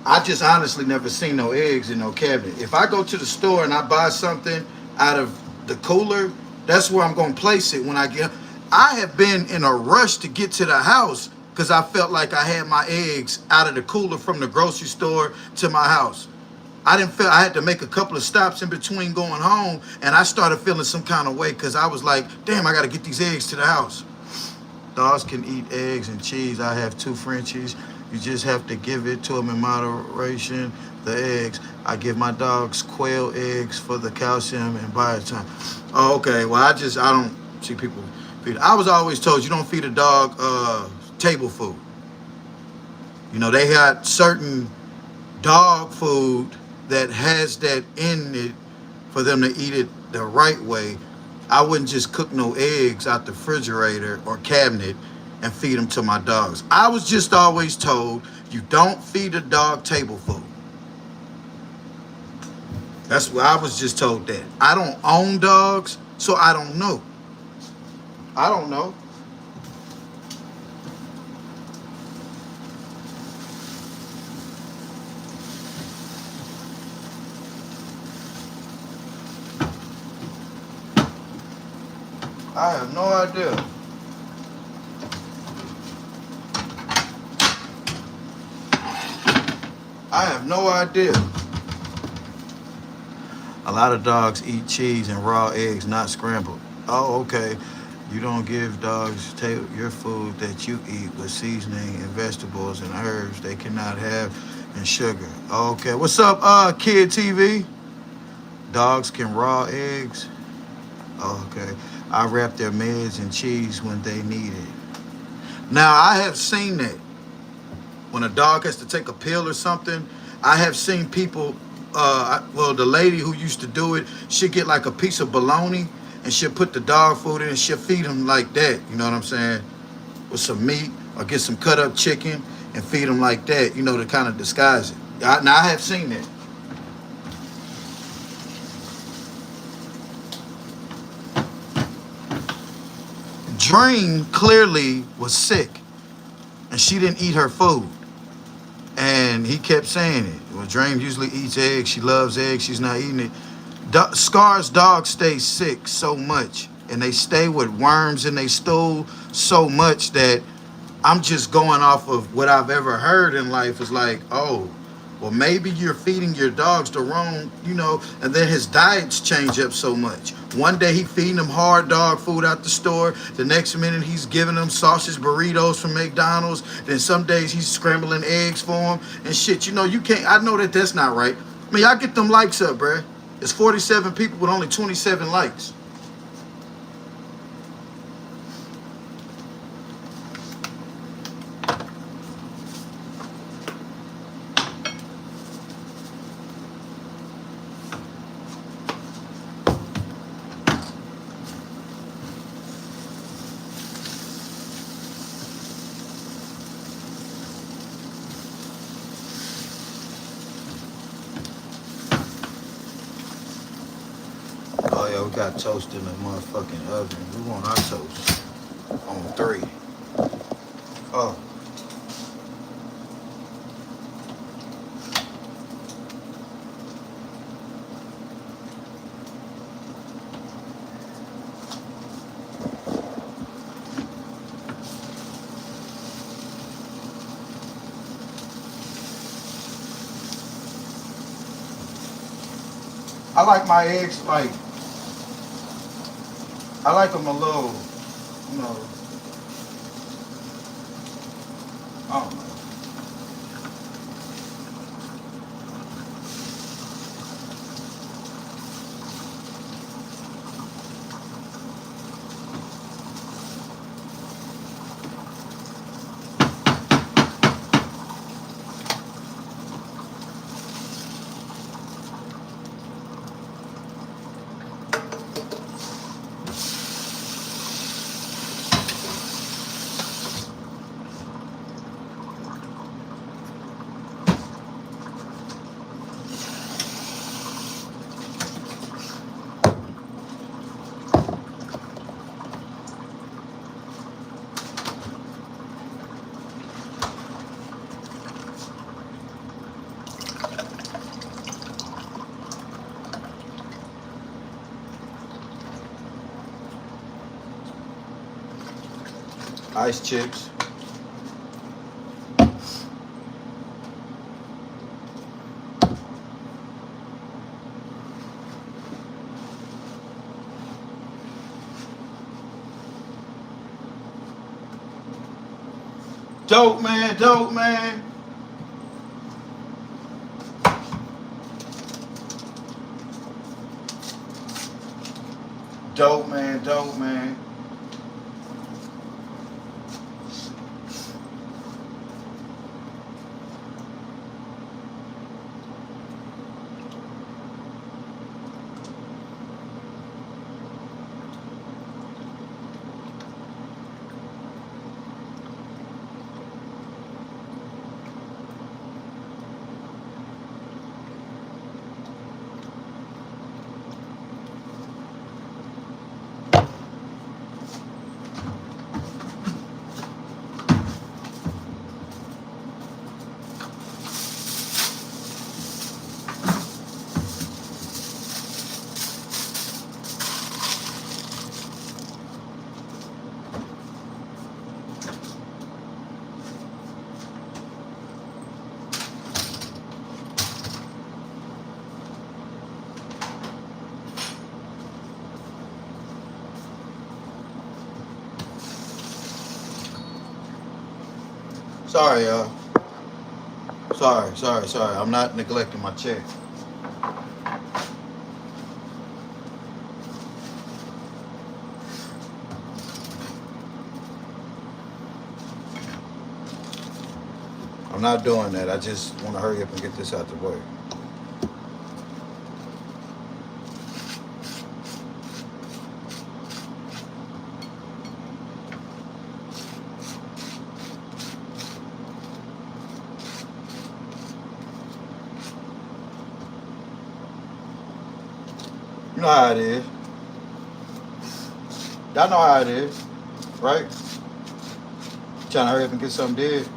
Speaker 1: I just honestly never seen no eggs in no cabinet. If I go to the store and I buy something out of the cooler, that's where I'm gonna place it when I get. I have been in a rush to get to the house because I felt like I had my eggs out of the cooler from the grocery store to my house. I didn't feel I had to make a couple of stops in between going home, and I started feeling some kind of way because I was like, damn, I got to get these eggs to the house. Dogs can eat eggs and cheese. I have 2 Frenchies. You just have to give it to them in moderation. The eggs, I give my dogs quail eggs for the calcium and biotin. Oh, okay. Well, I don't see people feed. I was always told you don't feed a dog table food. You know, they had certain dog food that has that in it for them to eat it the right way. I wouldn't just cook no eggs out the refrigerator or cabinet and feed them to my dogs. I was just always told you don't feed a dog table food. That's what I was just told that. I don't own dogs, so I don't know. I don't know. I have no idea. I have no idea. A lot of dogs eat cheese and raw eggs, not scrambled. Oh, okay. You don't give dogs your food that you eat with seasoning and vegetables and herbs they cannot have and sugar. Okay. What's up, Kid TV? Dogs can raw eggs? Okay. I wrap their meds in cheese when they need it. Now, I have seen that. When a dog has to take a pill or something, I have seen people, the lady who used to do it, she'd get like a piece of bologna and she'll put the dog food in and she'll feed them like that. You know what I'm saying? With some meat or get some cut up chicken and feed them like that, you know, to kind of disguise it. Now, I have seen that. Dream clearly was sick. and she didn't eat her food. And he kept saying it. Well, Dream usually eats eggs. She loves eggs. She's not eating it. Scar's dog stays sick so much, and they stay with worms in their stool so much that I'm just going off of what I've ever heard in life. Is like, oh, well, maybe you're feeding your dogs the wrong, and then his diets change up so much. One day he feeding them hard dog food out the store. The next minute he's giving them sausage burritos from McDonald's. Then some days he's scrambling eggs for them and shit. You can't. I know that that's not right. I mean, y'all get them likes up, bruh. It's 47 people with only 27 likes. Oh yeah, we got toast in the motherfucking oven. We want our toast on 3. Oh, I like my eggs like I like them a little, you know. I don't know. Ice chips. Dope man, dope man. Dope man, dope man. Sorry, y'all. Sorry. I'm not neglecting my check. I'm not doing that. I just want to hurry up and get this out the way. You know how it is. Y'all know how it is, right? Trying to hurry up and get something dead.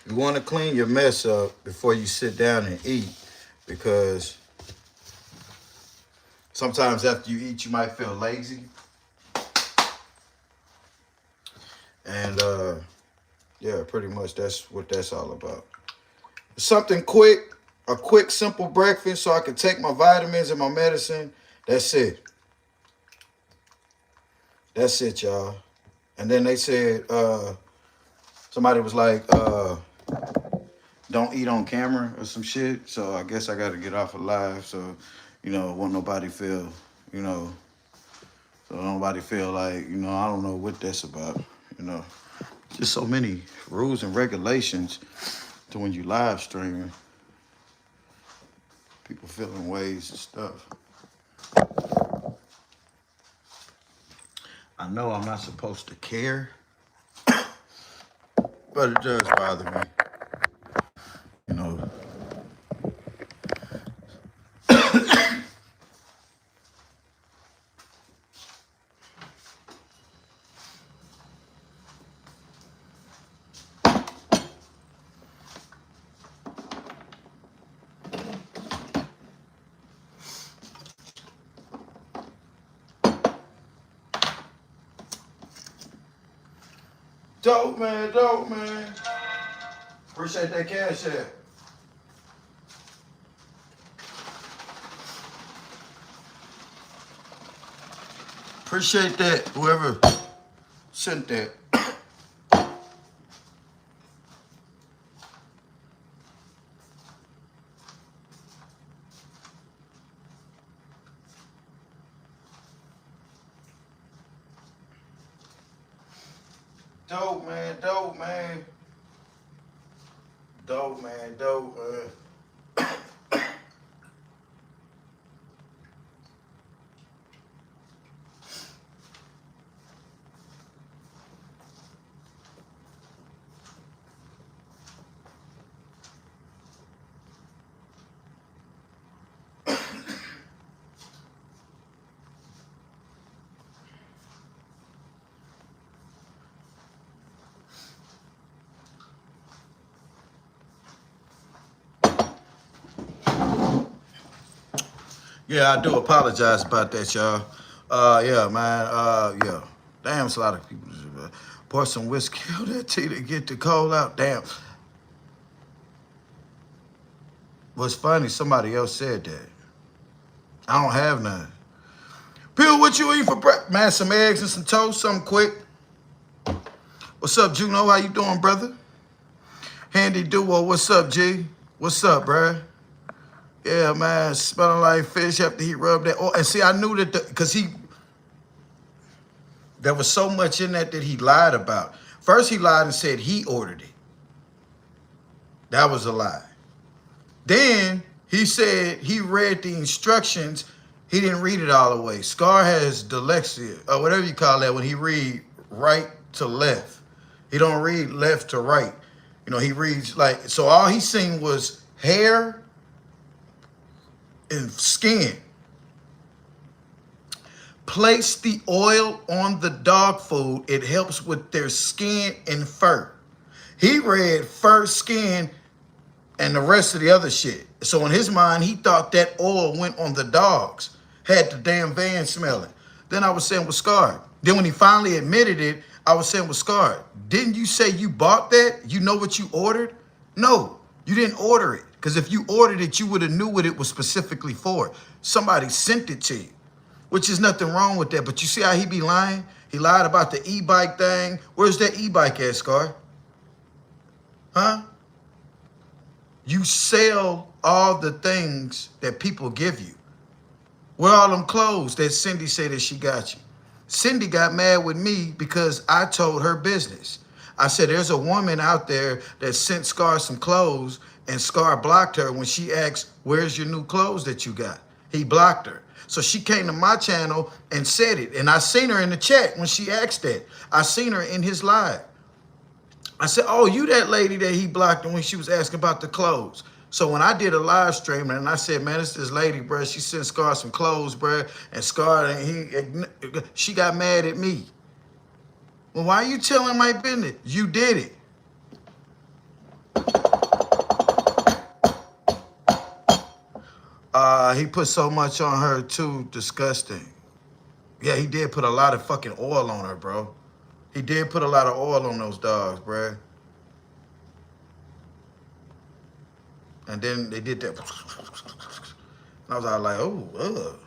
Speaker 1: You want to clean your mess up before you sit down and eat, because sometimes after you eat, you might feel lazy. And yeah, pretty much that's what that's all about. Something quick, a quick, simple breakfast so I can take my vitamins and my medicine. That's it. That's it, y'all. And then they said, somebody was like, don't eat on camera or some shit. So I guess I got to get off of live. So, won't nobody feel, you know, so nobody feel like, I don't know what that's about. Just so many rules and regulations to when you live streaming. People feeling ways and stuff. I know I'm not supposed to care, but it does bother me. You know. Dope, man, dope, man. Appreciate that cash app. Appreciate that, whoever sent that. Dope, man, dope, man. Dope, man, dope, man. Yeah, I do apologize about that, y'all. Yeah, man. Yeah. Damn, it's a lot of people. Pour some whiskey on that tea to get the cold out. Damn. What's funny, somebody else said that. I don't have none. Pugh, what you eat for breakfast? Man, some eggs and some toast, something quick. What's up, Juno? How you doing, brother? Handy Duo, what's up, G? What's up, bruh? Yeah, man, smelling like fish after he rubbed that. Oh, and see, I knew that because there was so much in that he lied about. First, he lied and said he ordered it. That was a lie. Then he said he read the instructions. He didn't read it all the way. Scar has dyslexia, or whatever you call that, when he read right to left. He don't read left to right. He reads like, so all he seen was hair and skin. Place the oil on the dog food. It helps with their skin and fur. He read fur, skin, and the rest of the other shit. So in his mind, he thought that oil went on the dogs. Had the damn van smelling. Then I was saying with Scar. Then when he finally admitted it, I was saying with Scar, didn't you say you bought that? You know what you ordered? No, you didn't order it. Because if you ordered it, you would have knew what it was specifically for. Somebody sent it to you, which is nothing wrong with that. But you see how he be lying? He lied about the e-bike thing. Where's that e-bike at, Scar? Huh? You sell all the things that people give you. Where all them clothes that Cindy said that she got you? Cindy got mad with me because I told her business. I said, there's a woman out there that sent Scar some clothes, and Scar blocked her when she asked, where's your new clothes that you got? He blocked her. So she came to my channel and said it. And I seen her in the chat when she asked that. I seen her in his live. I said, oh, you that lady that he blocked when she was asking about the clothes. So when I did a live stream and I said, man, it's this lady, bro. She sent Scar some clothes, bro. And Scar, she got mad at me. Well, why are you telling my business? You did it. He put so much on her too. Disgusting. Yeah, he did put a lot of fucking oil on her, bro. He did put a lot of oil on those dogs, bro. And then they did that. And I was all like, oh, ugh.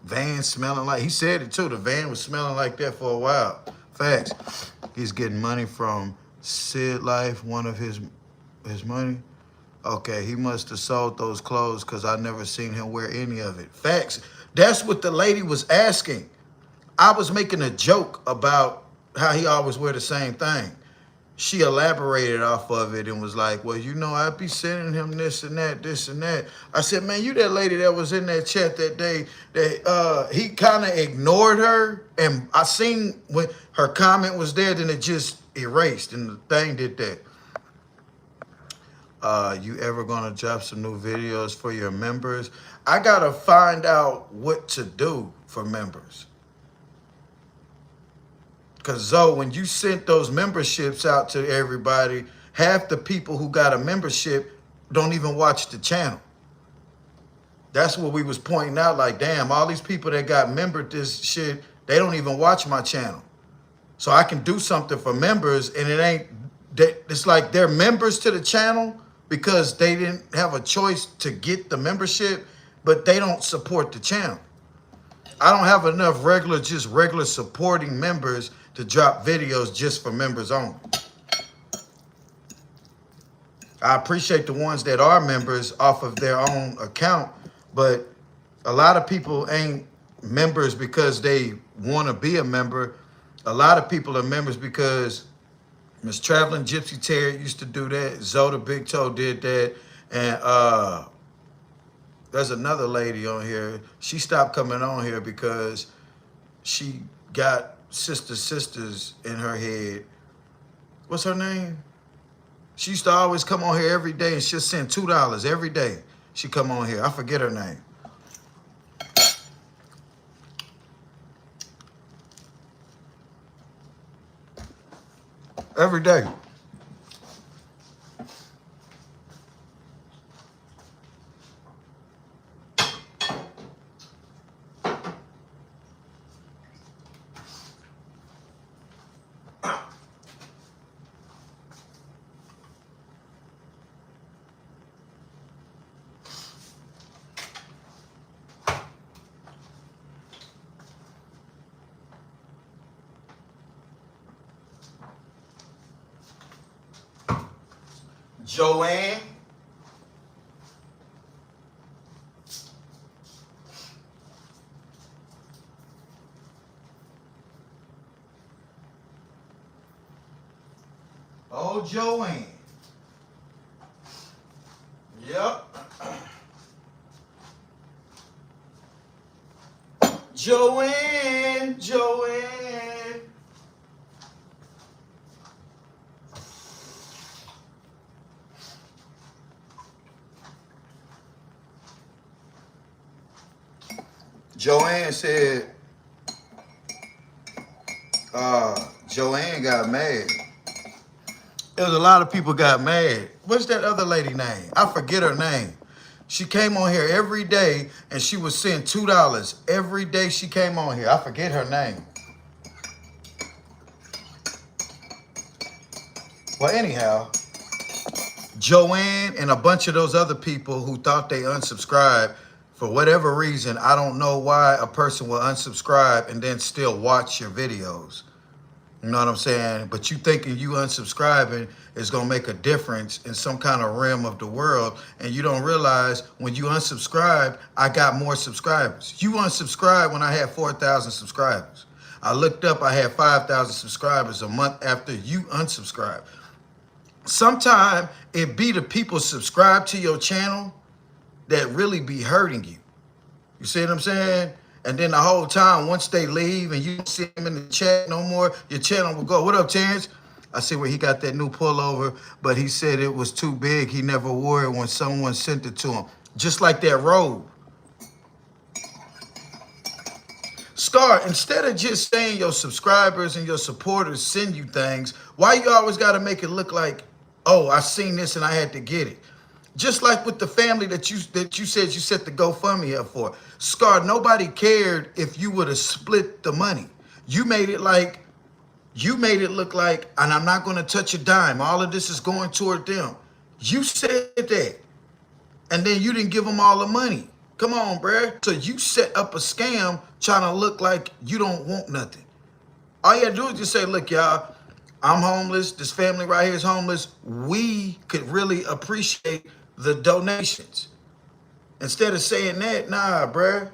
Speaker 1: Van smelling like, he said it too. The van was smelling like that for a while. Facts. He's getting money from Sid Life, one of his money. Okay, he must have sold those clothes because I never seen him wear any of it. Facts. That's what the lady was asking. I was making a joke about how he always wear the same thing. She elaborated off of it and was like, well, you know, I'd be sending him this and that, this and that. I said, man, you that lady that was in that chat that day that he kind of ignored her. And I seen when her comment was there, then it just erased and the thing did that. You ever gonna drop some new videos for your members? I gotta find out what to do for members. Because Zoe, when you sent those memberships out to everybody, half the people who got a membership don't even watch the channel. That's what we was pointing out, like, damn, all these people that got membered this shit, they don't even watch my channel. So I can do something for members, and it ain't, it's like they're members to the channel because they didn't have a choice to get the membership, but they don't support the channel. I don't have enough regular supporting members to drop videos just for members only. I appreciate the ones that are members off of their own account, but a lot of people ain't members because they want to be a member. A lot of people are members because Miss Traveling Gypsy Terry used to do that. Zoda Big Toe did that. And there's another lady on here. She stopped coming on here because she got sisters in her head. What's her name? She used to always come on here every day and she'll send $2 every day. She come on here. I forget her name. Every day. Joanne. Oh, Joanne. Yep. Joanne. Joanne said, Joanne got mad. There was a lot of people got mad. What's that other lady name? I forget her name. She came on here every day and she was send $2 every day she came on here. I forget her name. Well, anyhow, Joanne and a bunch of those other people who thought they unsubscribed, for whatever reason, I don't know why a person will unsubscribe and then still watch your videos. You know what I'm saying? But you thinking you unsubscribing is going to make a difference in some kind of realm of the world. And you don't realize when you unsubscribe, I got more subscribers. You unsubscribed when I had 4,000 subscribers. I looked up, I had 5,000 subscribers a month after you unsubscribed. Sometimes it be the people subscribe to your channel that really be hurting you. You see what I'm saying? And then the whole time, once they leave and you don't see them in the chat no more, your channel will go, "What up, Terrence?" I see where he got that new pullover, but he said it was too big. He never wore it when someone sent it to him. Just like that robe. Scar, instead of just saying your subscribers and your supporters send you things, why you always got to make it look like, "Oh, I seen this and I had to get it"? Just like with the family that you said you set the GoFundMe up for. Scar, nobody cared if you would have split the money. You made it look like, and I'm not going to touch a dime. All of this is going toward them. You said that. And then you didn't give them all the money. Come on, bruh. So you set up a scam trying to look like you don't want nothing. All you gotta do is just say, "Look, y'all, I'm homeless. This family right here is homeless. We could really appreciate the donations." Instead of saying that, nah, bruh.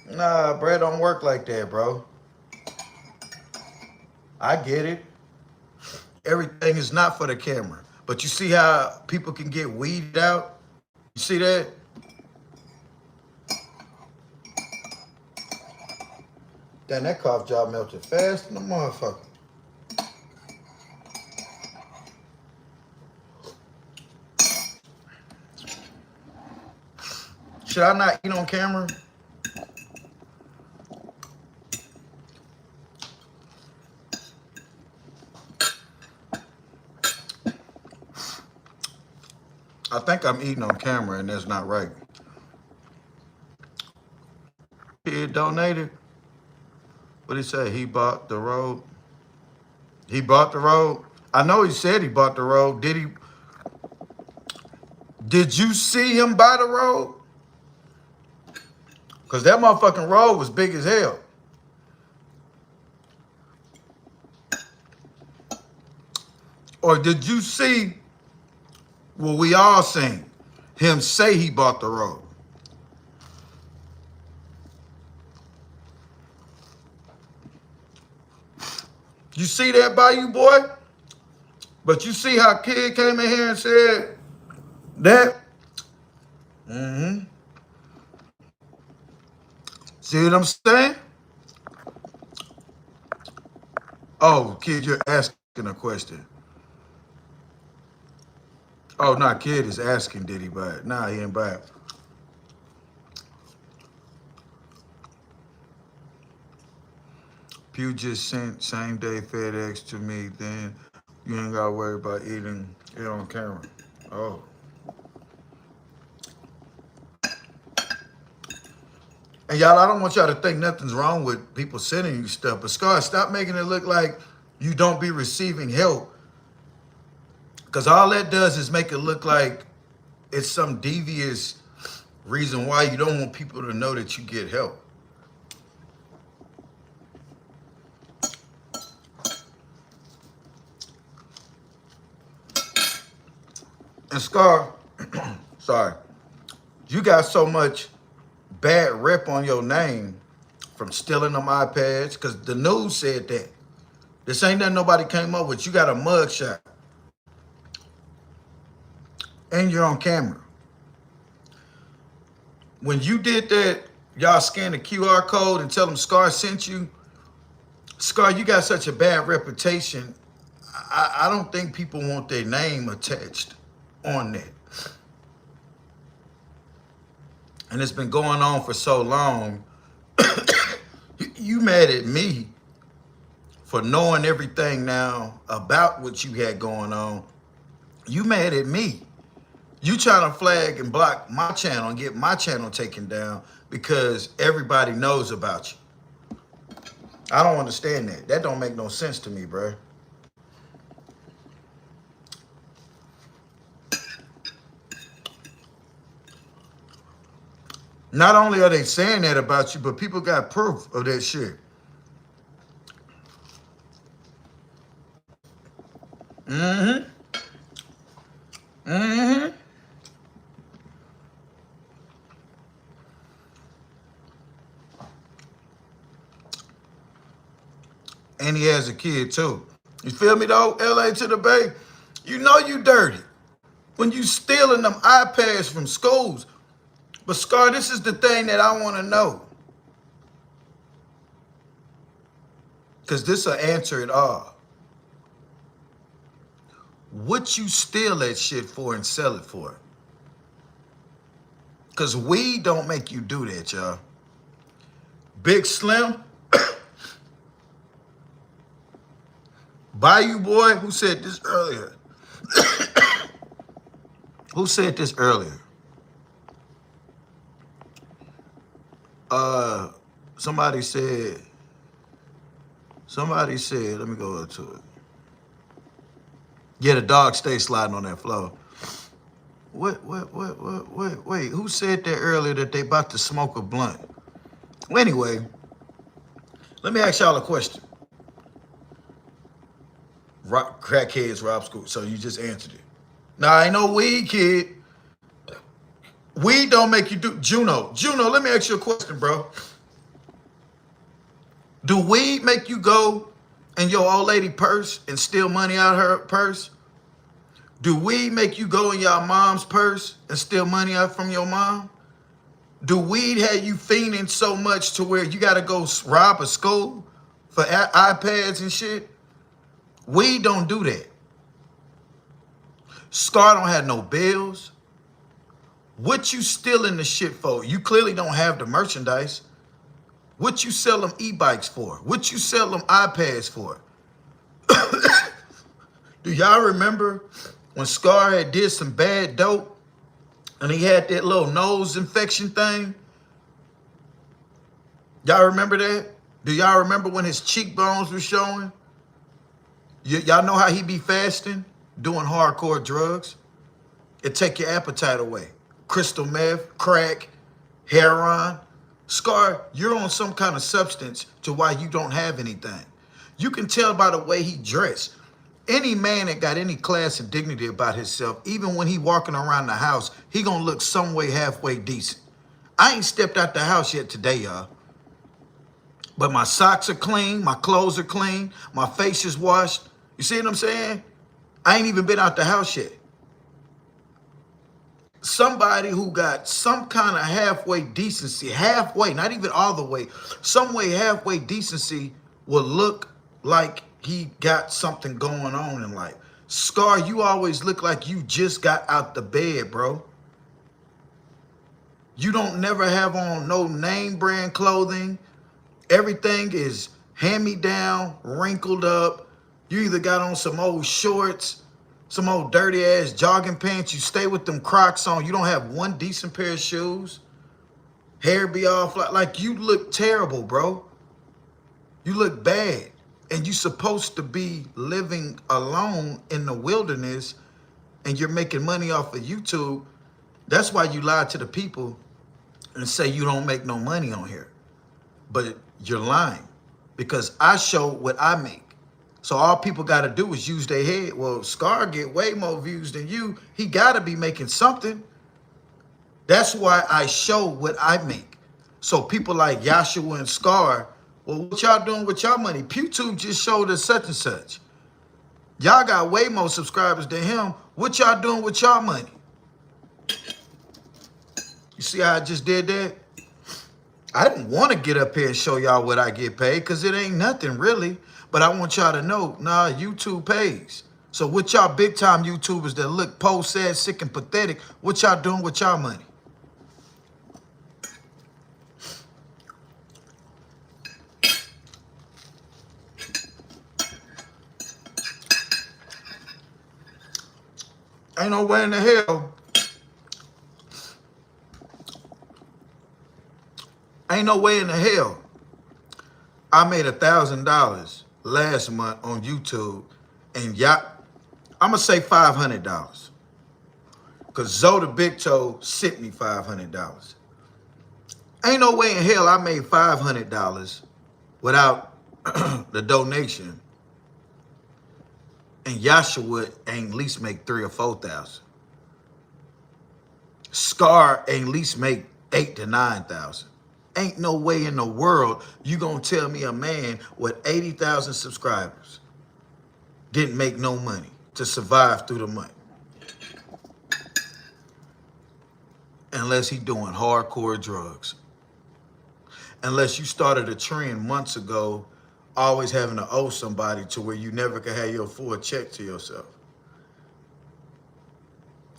Speaker 1: Nah, bruh, don't work like that, bro. I get it. Everything is not for the camera. But you see how people can get weeded out? You see that? Damn, that cough job melted fast in the motherfucker. Should I not eat on camera? I think I'm eating on camera and that's not right. He donated. What did he say? He bought the road. He bought the road. I know he said he bought the road. Did he? Did you see him buy the road? Because that motherfucking road was big as hell. Or did you see what we all seen? Him say he bought the road. You see that by you, boy? But you see how Kid came in here and said that? Mm-hmm. See what I'm saying? Oh, Kid, you're asking a question. Oh, nah, Kid is asking, did he buy it? Nah, he didn't buy it. Pugh just sent same day FedEx to me, then you ain't gotta worry about eating it on camera. Oh. And y'all, I don't want y'all to think nothing's wrong with people sending you stuff, but Scar, stop making it look like you don't be receiving help. Because all that does is make it look like it's some devious reason why you don't want people to know that you get help. And Scar, sorry, you got so much bad rep on your name from stealing them iPads, because the news said that. This ain't nothing nobody came up with. You got a mugshot. And you're on camera. When you did that, y'all scan the QR code and tell them Scar sent you. Scar, you got such a bad reputation. I don't think people want their name attached on that. And it's been going on for so long. You mad at me for knowing everything now about what you had going on. You mad at me. You trying to flag and block my channel and get my channel taken down because everybody knows about you. I don't understand that. That don't make no sense to me, bro. Not only are they saying that about you, but people got proof of that shit. Mm-hmm. Mm-hmm. And he has a kid too. You feel me though? LA to the Bay. You know you dirty when you stealing them iPads from schools. But Scar, this is the thing that I want to know. Because this will answer it all. What you steal that shit for and sell it for? Because weed don't make you do that, y'all. Big Slim, Bayou Boy, who said this earlier? Who said this earlier? Somebody said, let me go to it. Yeah, the dog stays sliding on that floor. Wait, who said that earlier that they about to smoke a blunt? Well, anyway, let me ask y'all a question. Crackheads rob school, so you just answered it. Nah, I ain't no weed kid. Weed don't make you do, Juno, let me ask you a question, bro. Do weed make you go in your old lady purse and steal money out of her purse? Do weed make you go in your mom's purse and steal money out from your mom? Do weed have you fiending so much to where you gotta go rob a school for iPads and shit? Weed don't do that. Scar don't have no bills. What you stealing the shit for? You clearly don't have the merchandise. What you sell them e-bikes for? What you sell them iPads for? Do y'all remember when Scar had did some bad dope and he had that little nose infection thing? Y'all remember that? Do y'all remember when his cheekbones were showing? Y'all know how he be fasting, doing hardcore drugs? It take your appetite away. Crystal meth, crack, heroin. Scar, you're on some kind of substance to why you don't have anything. You can tell by the way he dressed. Any man that got any class and dignity about himself, even when he walking around the house, he gonna look some way halfway decent. I ain't stepped out the house yet today, y'all. But my socks are clean, my clothes are clean, my face is washed. You see what I'm saying? I ain't even been out the house yet. Somebody who got some kind of halfway decency, halfway, not even all the way, some way halfway decency will look like he got something going on in life. Scar, you always look like you just got out the bed, bro. You don't never have on no name brand clothing. Everything is hand-me-down, wrinkled up. You either got on some old shorts, some old dirty ass jogging pants. You stay with them Crocs on. You don't have one decent pair of shoes. Hair be all flat. Like you look terrible, bro. You look bad. And you supposed to be living alone in the wilderness and you're making money off of YouTube. That's why you lie to the people and say you don't make no money on here. But you're lying because I show what I make. So all people got to do is use their head. Well, Scar get way more views than you. He got to be making something. That's why I show what I make. So people like Yashua and Scar, well, what y'all doing with y'all money? Pugh Tube just showed us such and such. Y'all got way more subscribers than him. What y'all doing with y'all money? You see how I just did that? I didn't want to get up here and show y'all what I get paid because it ain't nothing really. But I want y'all to know, nah, YouTube pays. So what y'all big time YouTubers that look poor, sad, sick, and pathetic, what y'all doing with y'all money? Ain't no way in the hell Ain't no way in the hell I made $1,000 last month on YouTube, and y'all, I'm gonna say $500, cause Zoe the Big Toe sent me $500. Ain't no way in hell I made $500 without the donation, and Yashua ain't at least make 3 or 4,000. Scar ain't at least make 8 to 9,000. Ain't no way in the world you gonna tell me a man with 80,000 subscribers didn't make no money to survive through the month, unless he doing hardcore drugs. Unless you started a trend months ago, always having to owe somebody to where you never could have your full check to yourself.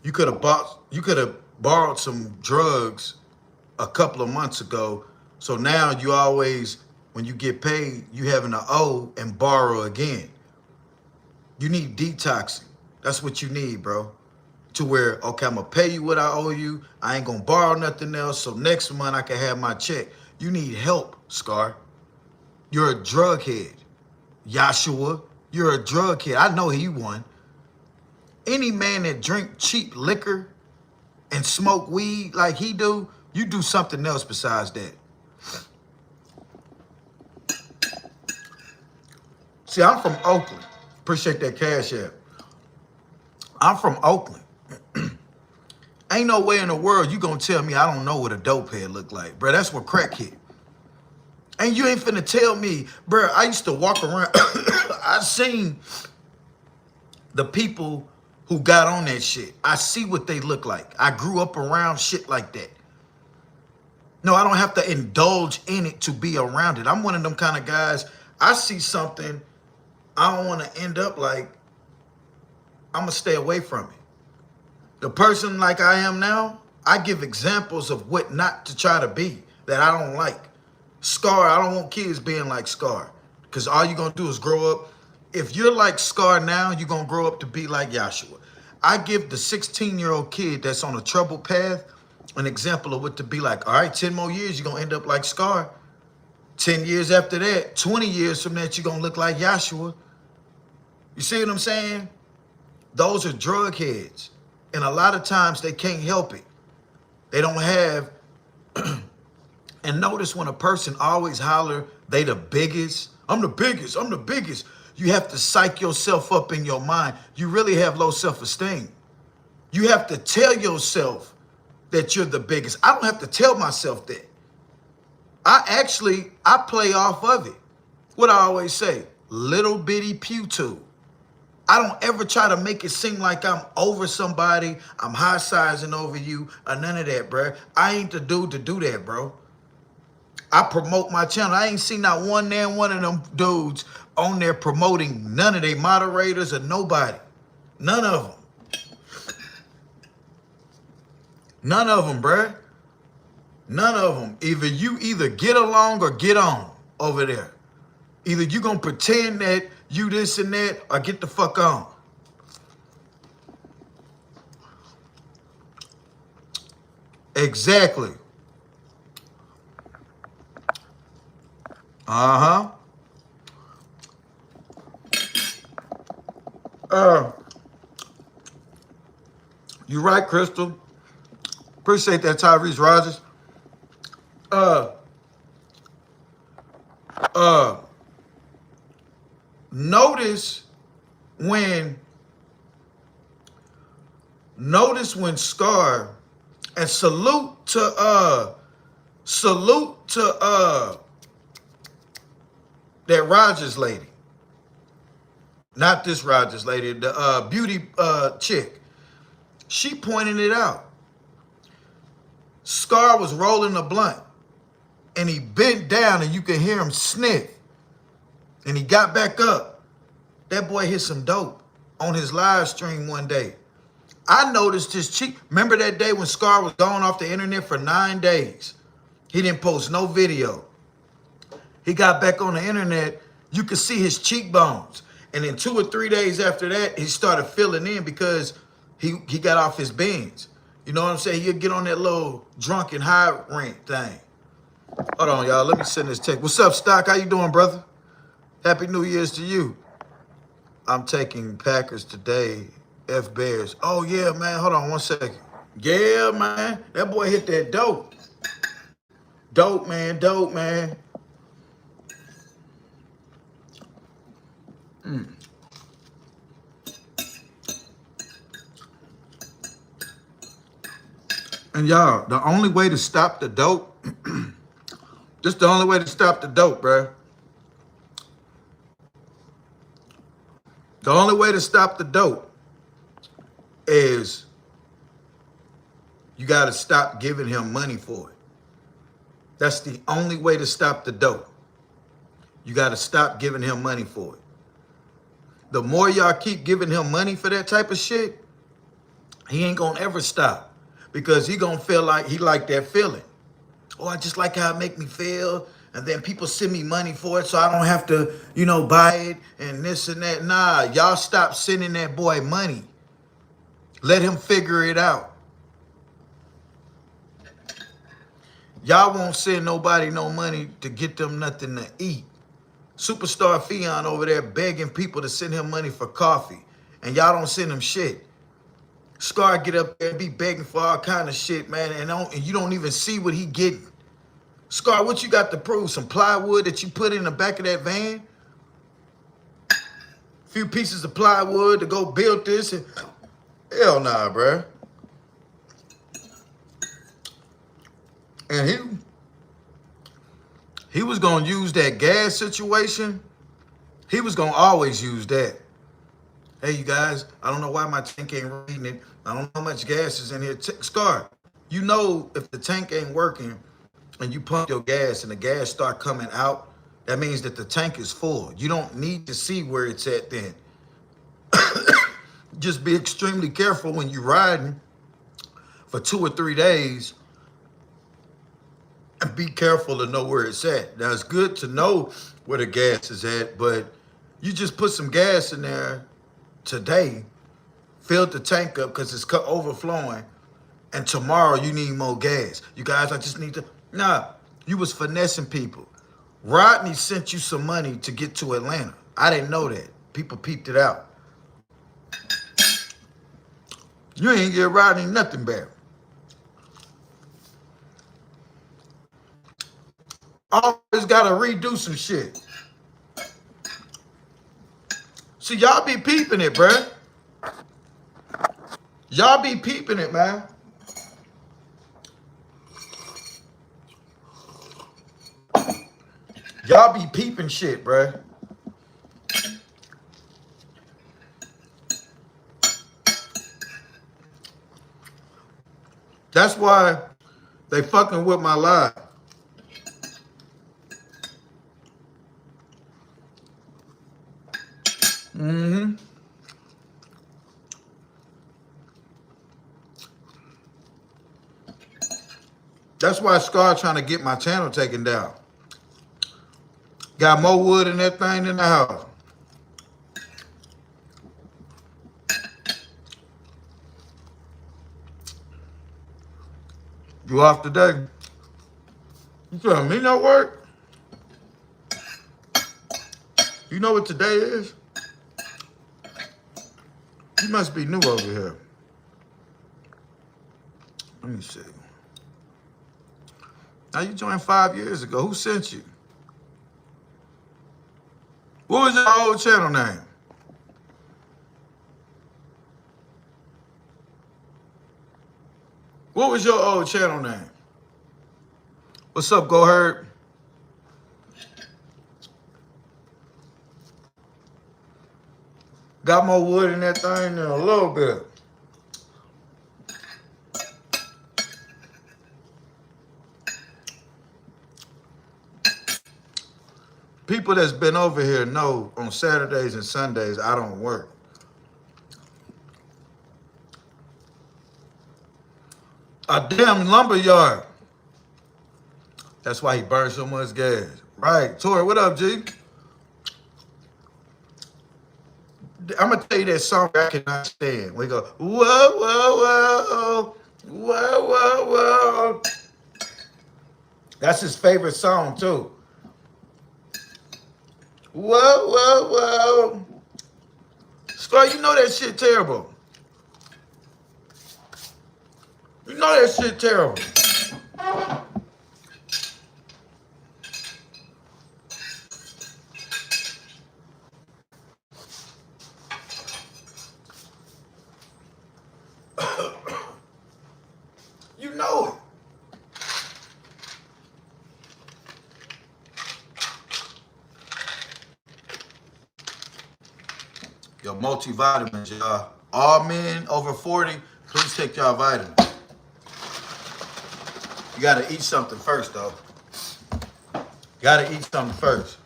Speaker 1: You could have borrowed some drugs a couple of months ago, so now you always, when you get paid, you having to owe and borrow again. You need detoxing. That's what you need, bro. To where, okay, I'm gonna pay you what I owe you. I ain't gonna borrow nothing else, so next month I can have my check. You need help, Scar. You're a drug head. Yashua, you're a drug head. I know he won. Any man that drink cheap liquor and smoke weed like he do, you do something else besides that. See, I'm from Oakland. Appreciate that cash app. I'm from Oakland. Ain't no way in the world you gonna tell me I don't know what a dope head look like, bro. That's what crack hit. And you ain't finna tell me, bro, I used to walk around. I seen the people who got on that shit. I see what they look like. I grew up around shit like that. No, I don't have to indulge in it to be around it. I'm one of them kind of guys, I see something, I don't want to end up like, I'm going to stay away from it. The person like I am now, I give examples of what not to try to be that I don't like. Scar, I don't want kids being like Scar, because all you're going to do is grow up. If you're like Scar now, you're going to grow up to be like Yashua. I give the 16-year-old kid that's on a troubled path an example of what to be like. All right, 10 more years, you're going to end up like Scar. 10 years after that, 20 years from that, you're going to look like Yashua. You see what I'm saying? Those are drug heads. And a lot of times they can't help it. They don't have... And notice when a person always holler, they the biggest. I'm the biggest. I'm the biggest. You have to psych yourself up in your mind. You really have low self-esteem. You have to tell yourself that you're the biggest. I don't have to tell myself that. I play off of it. What I always say, little bitty Pugh Tube. I don't ever try to make it seem like I'm over somebody, I'm high-sizing over you, or none of that, bro. I ain't the dude to do that, bro. I promote my channel. I ain't seen not one damn one of them dudes on there promoting none of their moderators or nobody. None of them. None of them, bruh. None of them. Either get along or get on over there. Either you gonna pretend that you this and that or get the fuck on. Exactly. Uh-huh. You're right, Crystal. Appreciate that, Tyrese Rogers. Notice when Scar, and salute to that Rogers lady. Not this Rogers lady, the beauty chick. She pointed it out. Scar was rolling a blunt, and he bent down, and you could hear him sniff. And he got back up. That boy hit some dope on his live stream one day. I noticed his cheek. Remember that day when Scar was gone off the internet for 9 days? He didn't post no video. He got back on the internet. You could see his cheekbones. And then 2 or 3 days after that, he started filling in because he got off his beans. You know what I'm saying? He'll get on that little drunken high rant thing. Hold on, y'all. Let me send this text. What's up, Stock? How you doing, brother? Happy New Year's to you. I'm taking Packers today. F Bears. Oh, yeah, man. Hold on 1 second. Yeah, man. That boy hit that dope. Dope, man. Dope, man. And y'all, the only way to stop the dope, just the only way to stop the dope, bruh. The only way to stop the dope is you got to stop giving him money for it. That's the only way to stop the dope. You got to stop giving him money for it. The more y'all keep giving him money for that type of shit, he ain't going to ever stop because he going to feel like he like that feeling. Oh, I just like how it make me feel. And then people send me money for it so I don't have to, buy it and this and that. Nah, y'all stop sending that boy money. Let him figure it out. Y'all won't send nobody no money to get them nothing to eat. Superstar Fion over there begging people to send him money for coffee. And y'all don't send him shit. Scar get up there and be begging for all kind of shit, man. And you don't even see what he getting. Scar, what you got to prove? Some plywood that you put in the back of that van? A few pieces of plywood to go build this? Hell nah, bruh. And he was going to use that gas situation. He was going to always use that. Hey, you guys, I don't know why my tank ain't reading it. I don't know how much gas is in here. Scar, you know if the tank ain't working and you pump your gas and the gas start coming out, that means that the tank is full. You don't need to see where it's at then. Just be extremely careful when you're riding for 2 or 3 days and be careful to know where it's at. Now, it's good to know where the gas is at, but you just put some gas in there today, fill the tank up because it's overflowing, and tomorrow you need more gas. You guys, I just need to... Nah, you was finessing people. Rodney sent you some money to get to Atlanta. I didn't know that. People peeped it out. You ain't get Rodney nothing back. Always gotta redo some shit. See, y'all be peeping it, bruh. Y'all be peeping it, man. Y'all be peeping shit, bruh. That's why they fucking with my live. That's why Scar trying to get my channel taken down. Got more wood in that thing than the house. You off today? You telling me no work? You know what today is? You must be new over here. Let me see. Now you joined 5 years ago. Who sent you? What was your old channel name? What was your old channel name? What's up, Go Herb? Got more wood in that thing than a little bit. People that's been over here know on Saturdays and Sundays I don't work. A damn lumber yard. That's why he burned so much gas. Right. Tori, what up, G? I'm going to tell you that song I cannot stand. We go, whoa, whoa, whoa, whoa, whoa, whoa. That's his favorite song too. Whoa, whoa, whoa. Scar, you know that shit terrible. You know that shit terrible. You know it. Your multivitamins, y'all. All men over 40, please take y'all vitamins. You gotta eat something first, though. Gotta eat something first.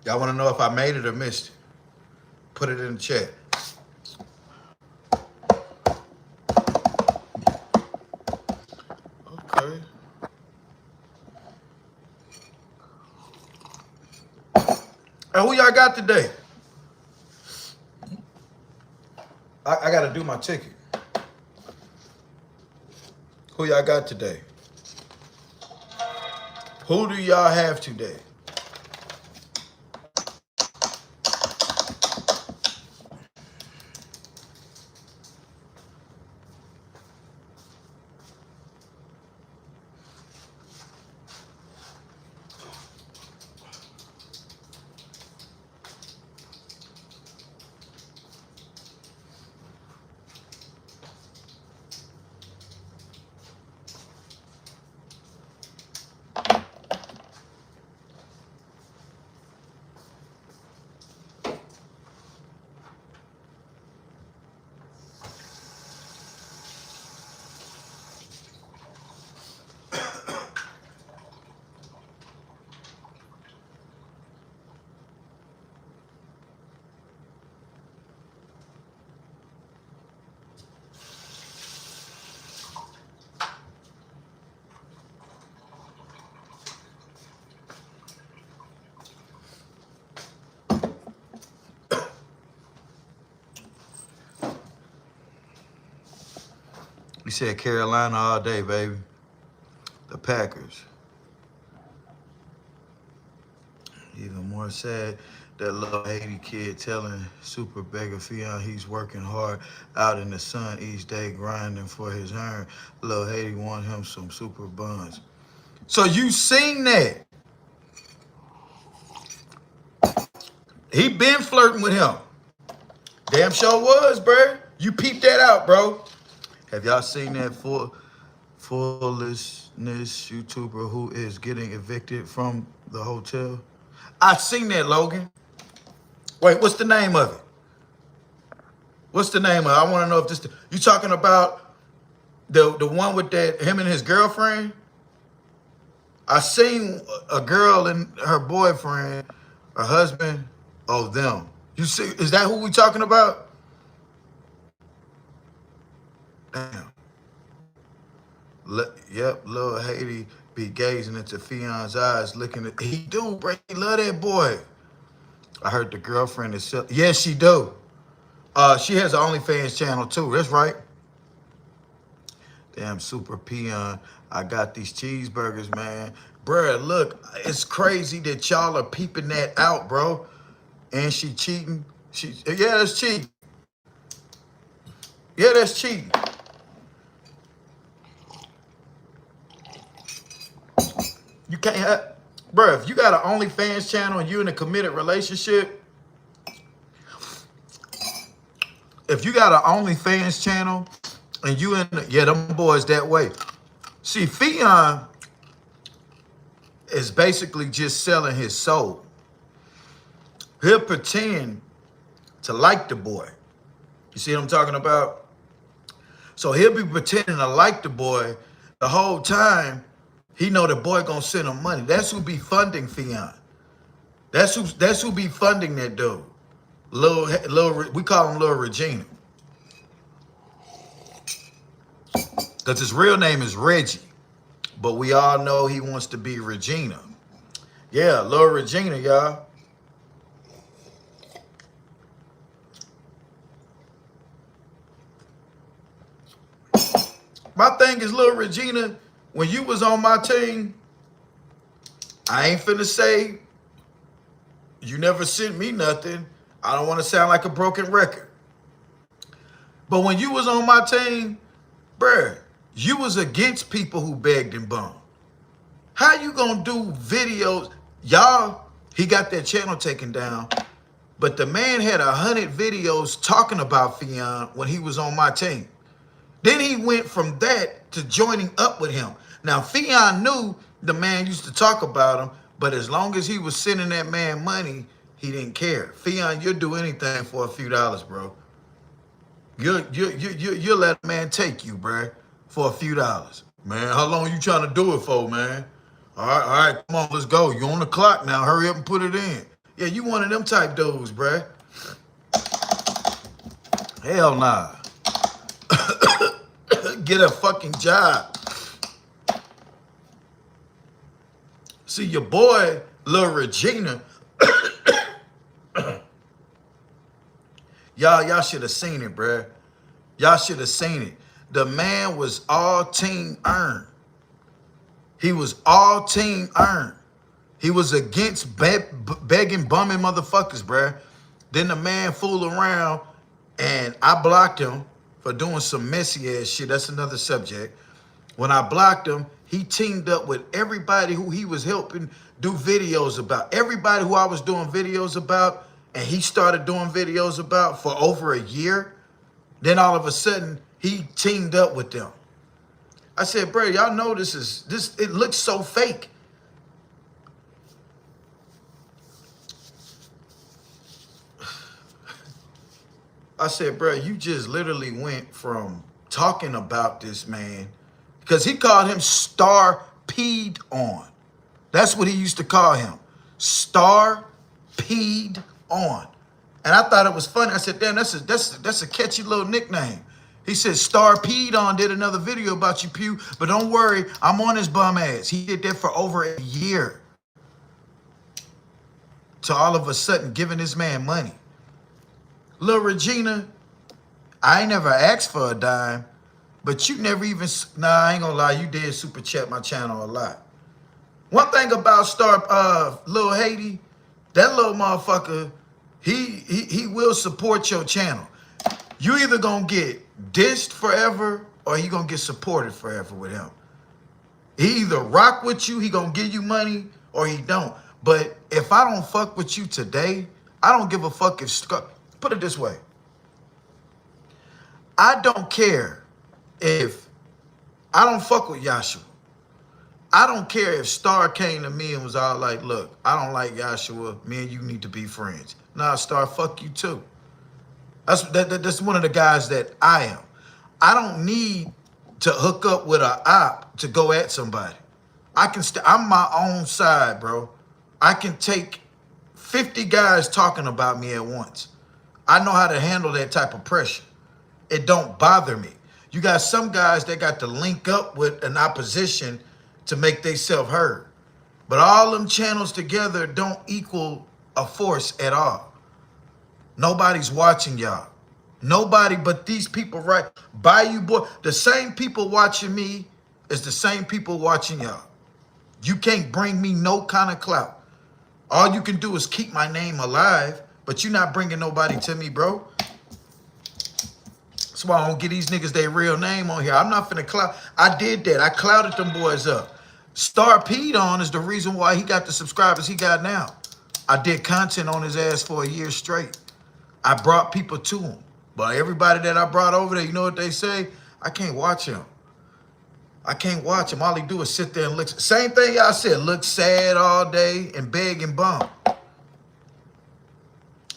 Speaker 1: Y'all wanna know if I made it or missed it? Put it in the chat. Okay. And who y'all got today? I gotta do my ticket. Who y'all got today? Who do y'all have today? You said Carolina all day, baby. The Packers. Even more sad, that little Haiti kid telling Super Beggar Fion he's working hard out in the sun each day, grinding for his earn. Little Haiti want him some super buns. So you seen that? He been flirting with him. Damn sure was, bro. You peeped that out, bro. Have y'all seen that foolishness YouTuber who is getting evicted from the hotel? I seen that, Logan. Wait, what's the name of it? What's the name of it? I want to know if this... You talking about the one with that, him and his girlfriend? I seen a girl and her boyfriend, her husband. Oh, them. You see, is that who we talking about? Damn. Yep, Lil Haiti be gazing into Fion's eyes, looking at... He do, bro. He love that boy. I heard the girlfriend is... Yes, she do. She has an OnlyFans channel, too. That's right. Damn, Super Peon. I got these cheeseburgers, man. Bruh, look, it's crazy that y'all are peeping that out, bro. And she cheating. Yeah, that's cheating. Yeah, that's cheating. You can't have... Bruh, if you got an OnlyFans channel and you in a committed relationship... If you got an OnlyFans channel and you in... Yeah, them boys that way. See, Fion is basically just selling his soul. He'll pretend to like the boy. You see what I'm talking about? So he'll be pretending to like the boy the whole time. He know the boy gonna send him money. That's who be funding Fion. That's who be funding that dude. We call him Lil Regina. Because his real name is Reggie. But we all know he wants to be Regina. Yeah, Lil Regina, y'all. My thing is, Lil Regina, when you was on my team, I ain't finna say you never sent me nothing. I don't want to sound like a broken record. But when you was on my team, bruh, you was against people who begged and bummed. How you gonna do videos? Y'all, he got that channel taken down, but the man had 100 videos talking about Fionn when he was on my team. Then he went from that to joining up with him. Now, Fionn knew the man used to talk about him, but as long as he was sending that man money, he didn't care. Fionn, you'll do anything for a few dollars, bro. You'll let a man take you, bro, for a few dollars. Man, how long you trying to do it for, man? All right, come on, let's go. You on the clock now. Hurry up and put it in. Yeah, you one of them type dudes, bro. Hell nah. Get a fucking job. See, your boy, Lil Regina, y'all should have seen it, bruh. Y'all should have seen it. The man was all team earn. He was all team earn. He was against begging, bumming motherfuckers, bruh. Then the man fooled around, and I blocked him for doing some messy ass shit. That's another subject. When I blocked him, he teamed up with everybody who he was helping do videos about. Everybody who I was doing videos about, and he started doing videos about for over a year. Then all of a sudden, he teamed up with them. I said, bro, y'all know it looks so fake. I said, bro, you just literally went from talking about this man, because he called him Star Peed On. That's what he used to call him. Star Peed On. And I thought it was funny. I said, damn, that's a catchy little nickname. He said, Star Peed On did another video about you, Pugh, but don't worry, I'm on his bum ass. He did that for over a year. To all of a sudden giving this man money. Lil Regina, I ain't never asked for a dime, but you never even, nah, I ain't gonna lie, you did super chat my channel a lot. One thing about Lil Haiti, that little motherfucker, he will support your channel. You either gonna get dissed forever or he gonna get supported forever with him. He either rock with you, he gonna give you money, or he don't. But if I don't fuck with you today, I don't give a fuck if, put it this way. I don't care if I don't fuck with Yashua. I don't care if Star came to me and was all like, look, I don't like Yashua. Me and you need to be friends. Nah, Star, fuck you too. That's one of the guys that I am. I don't need to hook up with an op to go at somebody. I'm my own side, bro. I can take 50 guys talking about me at once. I know how to handle that type of pressure. It don't bother me. You got some guys that got to link up with an opposition to make themselves heard. But all them channels together don't equal a force at all. Nobody's watching y'all. Nobody but these people right by you, boy. The same people watching me is the same people watching y'all. You can't bring me no kind of clout. All you can do is keep my name alive, but you're not bringing nobody to me, bro. That's why I don't get these niggas their real name on here. I'm not finna clout. I did that. I clouted them boys up. Star Peed On is the reason why he got the subscribers he got now. I did content on his ass for a year straight. I brought people to him. But everybody that I brought over there, you know what they say? I can't watch him. I can't watch him. All he do is sit there and look. Same thing y'all said. Look sad all day and beg and bum.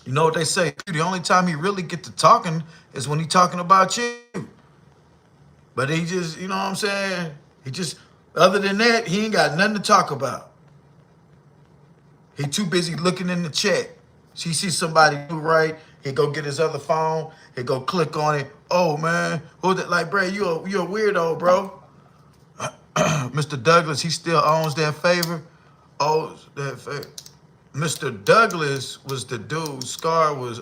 Speaker 1: You know what they say? The only time he really get to talking is when he talking about you. But he just, you know what I'm saying? He just, other than that, he ain't got nothing to talk about. He too busy looking in the chat. He see somebody do right, he go get his other phone, he go click on it. Oh man, who that? Like, bro, you a weirdo, bro. Mr. Douglas, he still owns that favor. Owns that favor. Mr. Douglas was the dude. Scar was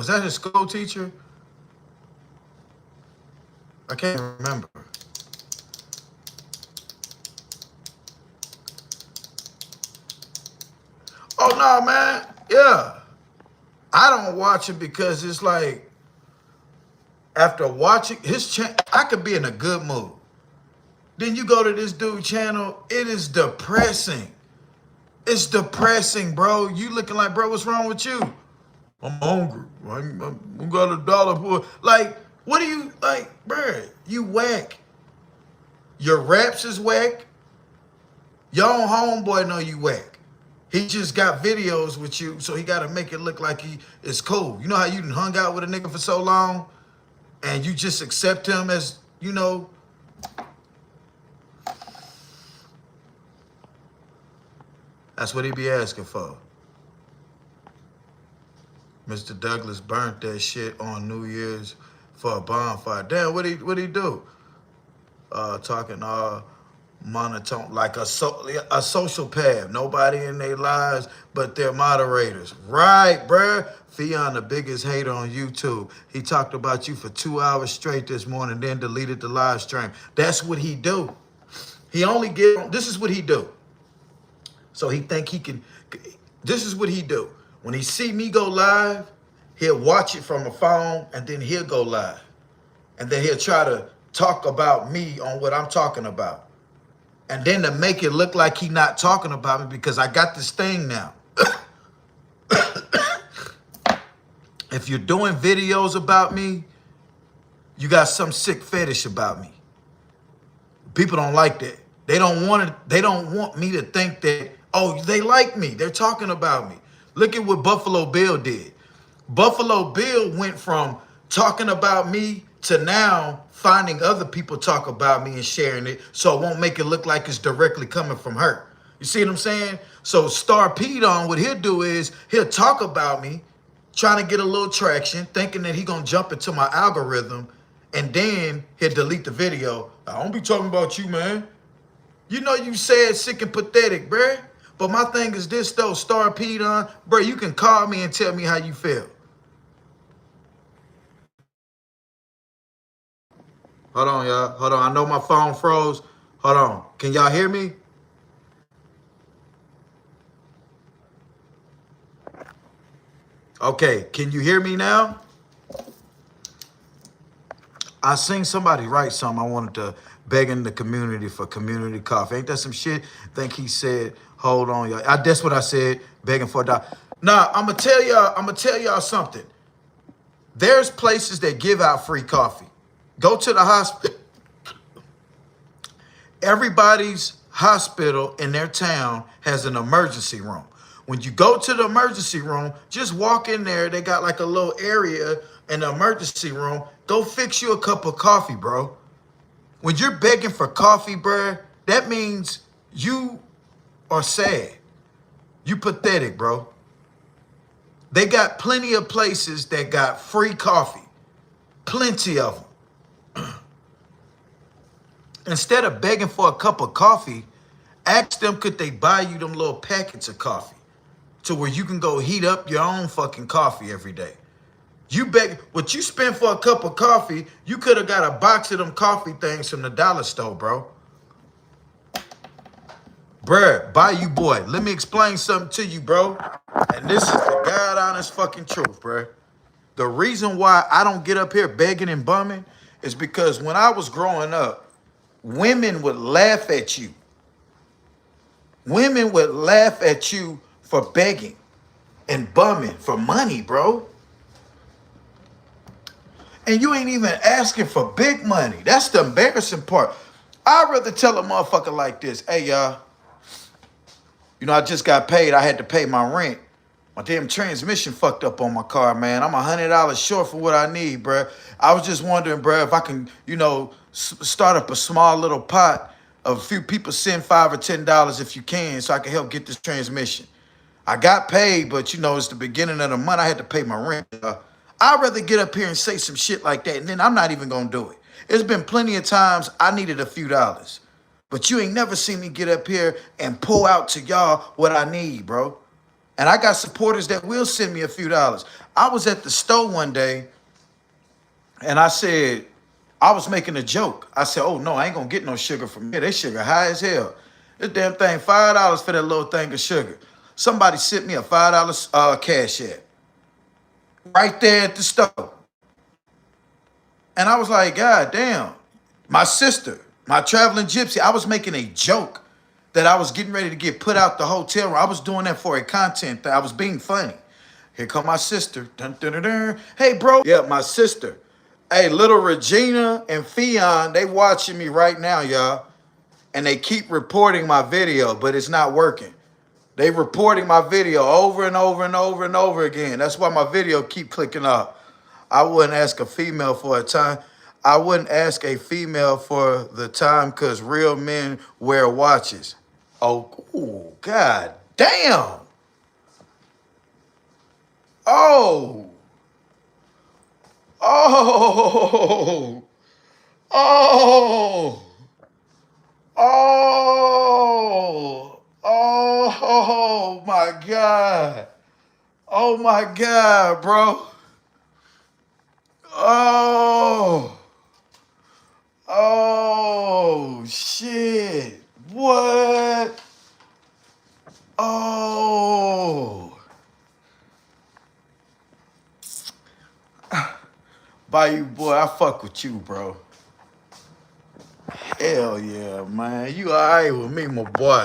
Speaker 1: that his school teacher? I can't remember. Oh no, man. Yeah. I don't watch it because it's like after watching his channel, I could be in a good mood. Then you go to this dude channel, it is depressing. It's depressing, bro. You looking like, bro, what's wrong with you? I'm hungry. I got $1 for like, what do you like, bro? You whack. Your raps is whack. Your own homeboy know you whack. He just got videos with you, so he got to make it look like he is cool. You know how you done hung out with a nigga for so long, and you just accept him as, you know. That's what he be asking for. Mr. Douglas burnt that shit on New Year's for a bonfire. Damn, what he do? Talking monotone, like a sociopath. Nobody in their lives but their moderators. Right, bruh. Fionn, the biggest hater on YouTube. He talked about you for 2 hours straight this morning, then deleted the live stream. That's what he do. He only this is what he do. So he think he can, this is what he do. When he see me go live, he'll watch it from a phone and then he'll go live. And then he'll try to talk about me on what I'm talking about. And then to make it look like he not talking about me because I got this thing now. If you're doing videos about me, you got some sick fetish about me. People don't like that. They don't want me to think that, oh, they like me. They're talking about me. Look at what Buffalo Bill did. Buffalo Bill went from talking about me to now finding other people talk about me and sharing it so it won't make it look like it's directly coming from her. You see what I'm saying? So Star Pedon, what he'll do is he'll talk about me, trying to get a little traction, thinking that he gonna jump into my algorithm, and then he'll delete the video. I don't be talking about you, man. You know you sad, sick, and pathetic, bruh. But my thing is this, though, Star Pedon, bruh, you can call me and tell me how you feel. Hold on, y'all. Hold on. I know my phone froze. Hold on. Can y'all hear me? Okay. Can you hear me now? I seen somebody write something. I wanted to beg in the community for community coffee. Ain't that some shit? I think he said, hold on, y'all. That's what I said, begging for a dollar. Nah, I'm gonna tell y'all something. There's places that give out free coffee. Go to the hospital. Everybody's hospital in their town has an emergency room. When you go to the emergency room, just walk in there. They got like a little area in the emergency room. Go fix you a cup of coffee, bro. When you're begging for coffee, bro, that means you are sad. You pathetic, bro. They got plenty of places that got free coffee. Plenty of them. Instead of begging for a cup of coffee, ask them could they buy you them little packets of coffee to where you can go heat up your own fucking coffee every day. You beg what you spend for a cup of coffee, you could have got a box of them coffee things from the dollar store, bro. Bruh, Bayou boy, let me explain something to you, bro. And this is the God honest fucking truth, bruh. The reason why I don't get up here begging and bumming is because when I was growing up, women would laugh at you. Women would laugh at you for begging and bumming for money, bro. And you ain't even asking for big money. That's the embarrassing part. I'd rather tell a motherfucker like this, hey, y'all, you know, I just got paid. I had to pay my rent. My damn transmission fucked up on my car, man. I'm $100 short for what I need, bruh. I was just wondering, bruh, if I can, you know, start up a small little pot of a few people send $5 or $10 if you can so I can help get this transmission. I got paid, but, you know, it's the beginning of the month. I had to pay my rent. I'd rather get up here and say some shit like that, and then I'm not even gonna do it. It's been plenty of times I needed a few dollars. But you ain't never seen me get up here and pull out to y'all what I need, bro. And I got supporters that will send me a few dollars. I was at the store one day and I said, I was making a joke. I said, oh no, I ain't gonna get no sugar from here. They sugar high as hell. This damn thing, $5 for that little thing of sugar. Somebody sent me a $5 cash app right there at the store. And I was like, God damn. My sister, my traveling gypsy, I was making a joke that I was getting ready to get put out the hotel room. I was doing that for a content thing. I was being funny. Here come my sister. Dun, dun, dun, dun. Hey, bro. Yeah, my sister. Hey, little Regina and Fion, they watching me right now, y'all. And they keep reporting my video, but it's not working. They reporting my video over and over and over and over again. That's why my video keep clicking off. I wouldn't ask a female for a time. I wouldn't ask a female for the time because real men wear watches. Oh, ooh, God damn. Oh. Oh. Oh. Oh. Oh my God. Oh my God, bro. Oh. Oh shit. What? Oh. Bayou boy, I fuck with you, bro. Hell yeah, man. You alright with me, my boy.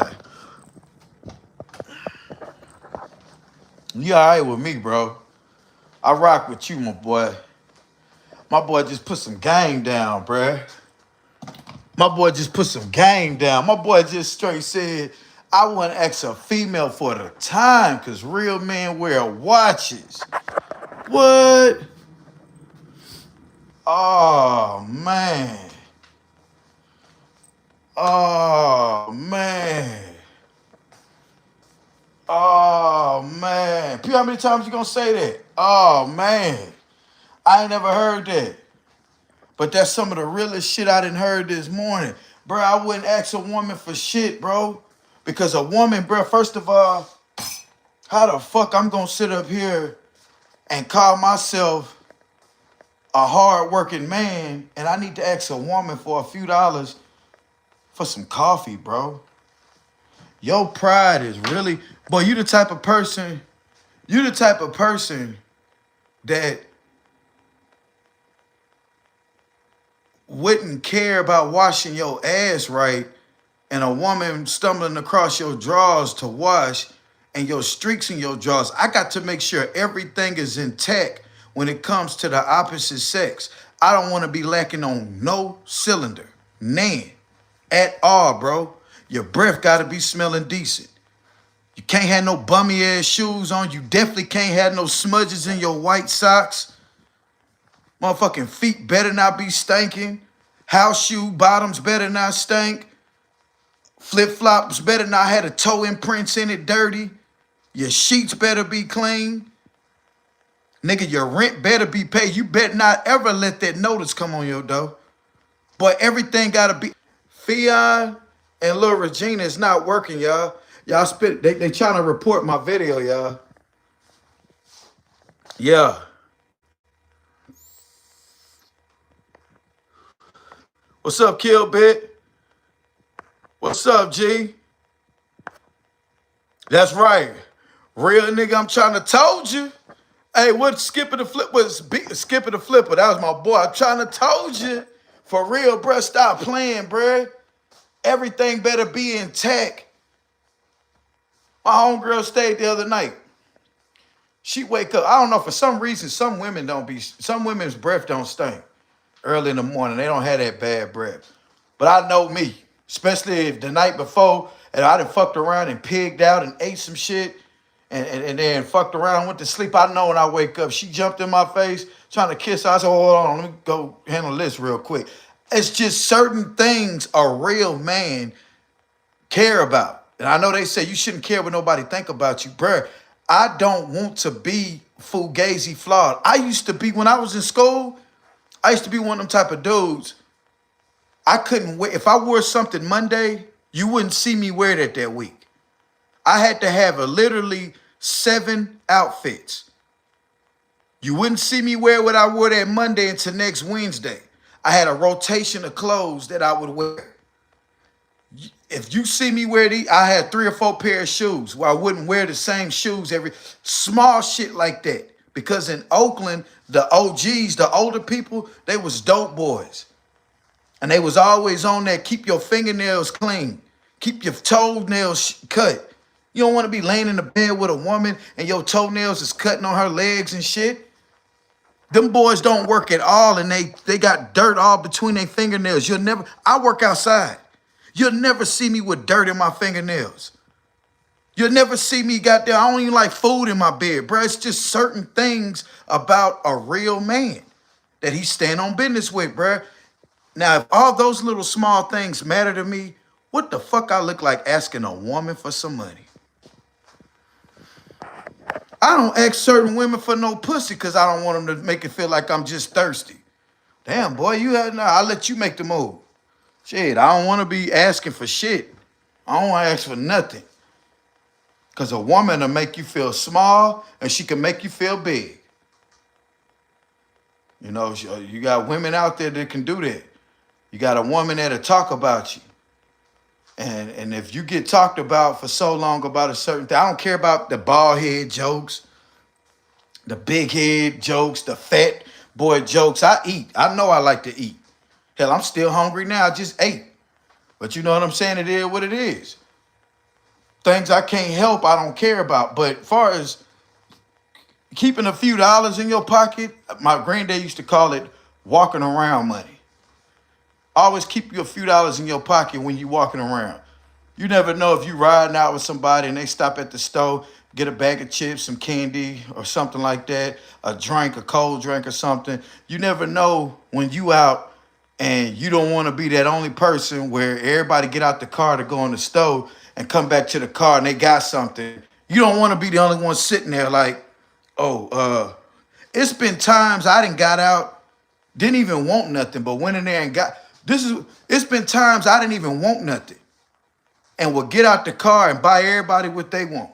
Speaker 1: You alright with me, bro. I rock with you, my boy. My boy just put some game down, bruh. My boy just put some game down. My boy just straight said, I wouldn't ask a female for the time because real men wear watches. What? Oh, man. Oh, man. Oh, man. Pugh, how many times you gonna say that? Oh, man. I ain't never heard that. But that's some of the realest shit I done heard this morning. Bro, I wouldn't ask a woman for shit, bro. Because a woman, bro, first of all, how the fuck I'm gonna sit up here and call myself a hard-working man and I need to ask a woman for a few dollars for some coffee, bro? Your pride is really, boy, you the type of person that wouldn't care about washing your ass right and a woman stumbling across your drawers to wash and your streaks in your drawers. I got to make sure everything is intact when it comes to the opposite sex. I don't want to be lacking on no cylinder, none at all, bro. Your breath got to be smelling decent. You can't have no bummy ass shoes on. You definitely can't have no smudges in your white socks. Motherfucking feet better not be stinking. House shoe bottoms better not stink. Flip-flops better not have the toe imprints in it dirty. Your sheets better be clean. Nigga, your rent better be paid. You better not ever let that notice come on your door. But everything gotta be. Fion and Lil Regina is not working, y'all. Y'all spit. They trying to report my video, y'all. Yeah. What's up, Kill Bit? What's up, G? That's right. Real nigga, I'm trying to told you. Hey, what Skipper the Flip was Skipper the Flipper. That was my boy. I'm trying to told you. For real, bruh. Stop playing, bruh. Everything better be intact. My homegirl stayed the other night. She wake up. I don't know, for some reason, some women's breath don't stink early in the morning. They don't have that bad breath. But I know me, especially if the night before, and I done fucked around and pigged out and ate some shit and then fucked around and went to sleep. I know when I wake up, she jumped in my face trying to kiss her. I said, hold on, let me go handle this real quick. It's just certain things a real man care about. And I know they say you shouldn't care what nobody think about you, bruh. I don't want to be fugazi flawed. I used to be, when I was in school, I used to be one of them type of dudes. I couldn't wear, if I wore something Monday, you wouldn't see me wear that week. I had to have literally 7 outfits. You wouldn't see me wear what I wore that Monday until next Wednesday. I had a rotation of clothes that I would wear. If you see me wear these, I had 3 or 4 pair of shoes where I wouldn't wear the same shoes every small shit like that. Because in Oakland, the OGs, the older people, they was dope boys. And they was always on that, keep your fingernails clean. Keep your toenails cut. You don't want to be laying in the bed with a woman and your toenails is cutting on her legs and shit. Them boys don't work at all, and they got dirt all between their fingernails. I work outside. You'll never see me with dirt in my fingernails. You'll never see me I don't even like food in my bed, bro. It's just certain things about a real man that he stand on business with, bro. Now, if all those little small things matter to me, what the fuck I look like asking a woman for some money? I don't ask certain women for no pussy because I don't want them to make it feel like I'm just thirsty. Damn, boy, I'll let you make the move. Shit, I don't want to be asking for shit. I don't want to ask for nothing. Because a woman will make you feel small and she can make you feel big. You know, you got women out there that can do that. You got a woman that'll talk about you. And if you get talked about for so long about a certain thing, I don't care about the bald head jokes, the big head jokes, the fat boy jokes. I eat. I know I like to eat. Hell, I'm still hungry now. I just ate. But you know what I'm saying? It is what it is. Things I can't help, I don't care about. But as far as keeping a few dollars in your pocket, my granddad used to call it walking around money. Always keep you a few dollars in your pocket when you're walking around. You never know if you riding out with somebody and they stop at the store, get a bag of chips, some candy or something like that, a drink, a cold drink or something. You never know when you out and you don't want to be that only person where everybody get out the car to go in the store and come back to the car and they got something. You don't want to be the only one sitting there like, it's been times I done got out, didn't even want nothing, but went in there and it's been times I didn't even want nothing and will get out the car and buy everybody what they want.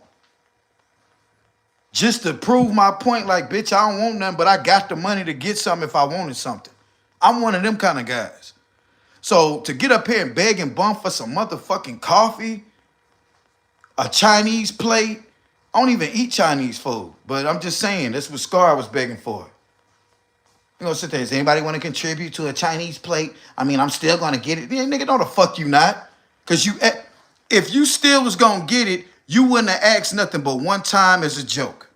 Speaker 1: Just to prove my point, like, bitch, I don't want nothing, but I got the money to get something if I wanted something. I'm one of them kind of guys. So to get up here and beg and bum for some motherfucking coffee, a Chinese plate, I don't even eat Chinese food, but I'm just saying, that's what Scar was begging for. You gonna sit there, does anybody want to contribute to a Chinese plate? I mean, I'm still gonna get it. Yeah, nigga, no the fuck you not. Cause if you still was gonna get it, you wouldn't have asked nothing but one time as a joke.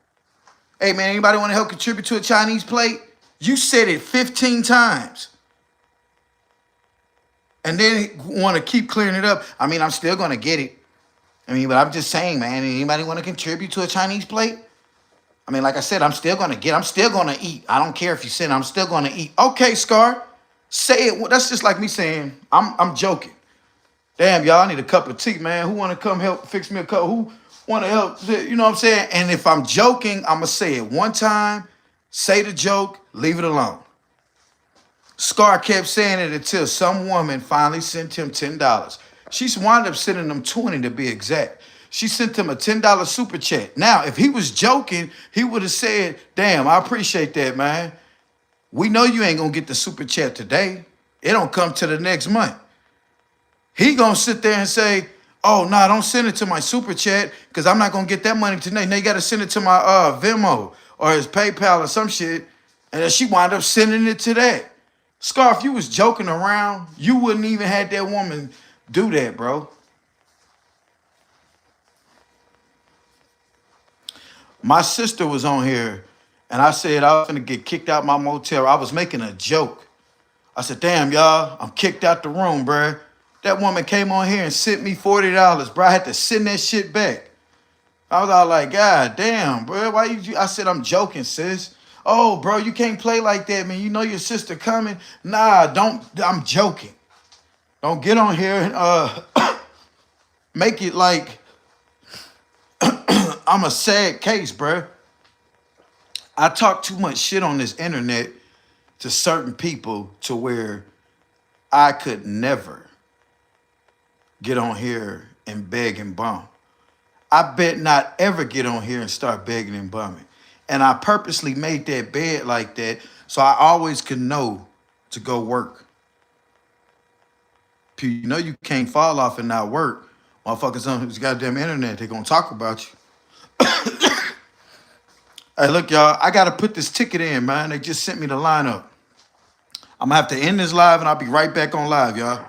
Speaker 1: Hey man, anybody want to help contribute to a Chinese plate? You said it 15 times. And then want to keep clearing it up. I mean, I'm still gonna get it. I mean, but I'm just saying, man, anybody want to contribute to a Chinese plate? I mean, like I said, I'm still going to eat. I don't care if you said I'm still going to eat. Okay, Scar, say it. That's just like me saying, I'm joking. Damn, y'all, I need a cup of tea, man. Who want to come help fix me a cup? Who want to help? You know what I'm saying? And if I'm joking, I'm going to say it one time, say the joke, leave it alone. Scar kept saying it until some woman finally sent him $10. She's wound up sending him 20 to be exact. She sent him a $10 super chat. Now, if he was joking, he would have said, damn, I appreciate that, man. We know you ain't going to get the super chat today. It don't come to the next month. He going to sit there and say, oh, no, don't send it to my super chat because I'm not going to get that money today. Now you got to send it to my Venmo or his PayPal or some shit. And then she wound up sending it to that. Scar, if you was joking around, you wouldn't even have that woman do that, bro. My sister was on here, and I said I was going to get kicked out my motel. I was making a joke. I said, damn, y'all, I'm kicked out the room, bro. That woman came on here and sent me $40, bro. I had to send that shit back. I was all like, God damn, bro. Why you? I said, I'm joking, sis. Oh, bro, you can't play like that, man. You know your sister coming. Nah, don't. I'm joking. Don't get on here and make it like I'm a sad case, bro. I talk too much shit on this internet to certain people to where I could never get on here and beg and bum. I bet not ever get on here and start begging and bumming. And I purposely made that bed like that so I always could know to go work. You know you can't fall off and not work. Motherfuckers on this goddamn internet, they gonna talk about you. Hey, look, y'all, I gotta put this ticket in, man. They just sent me the lineup. I'm gonna have to end this live and I'll be right back on live, y'all.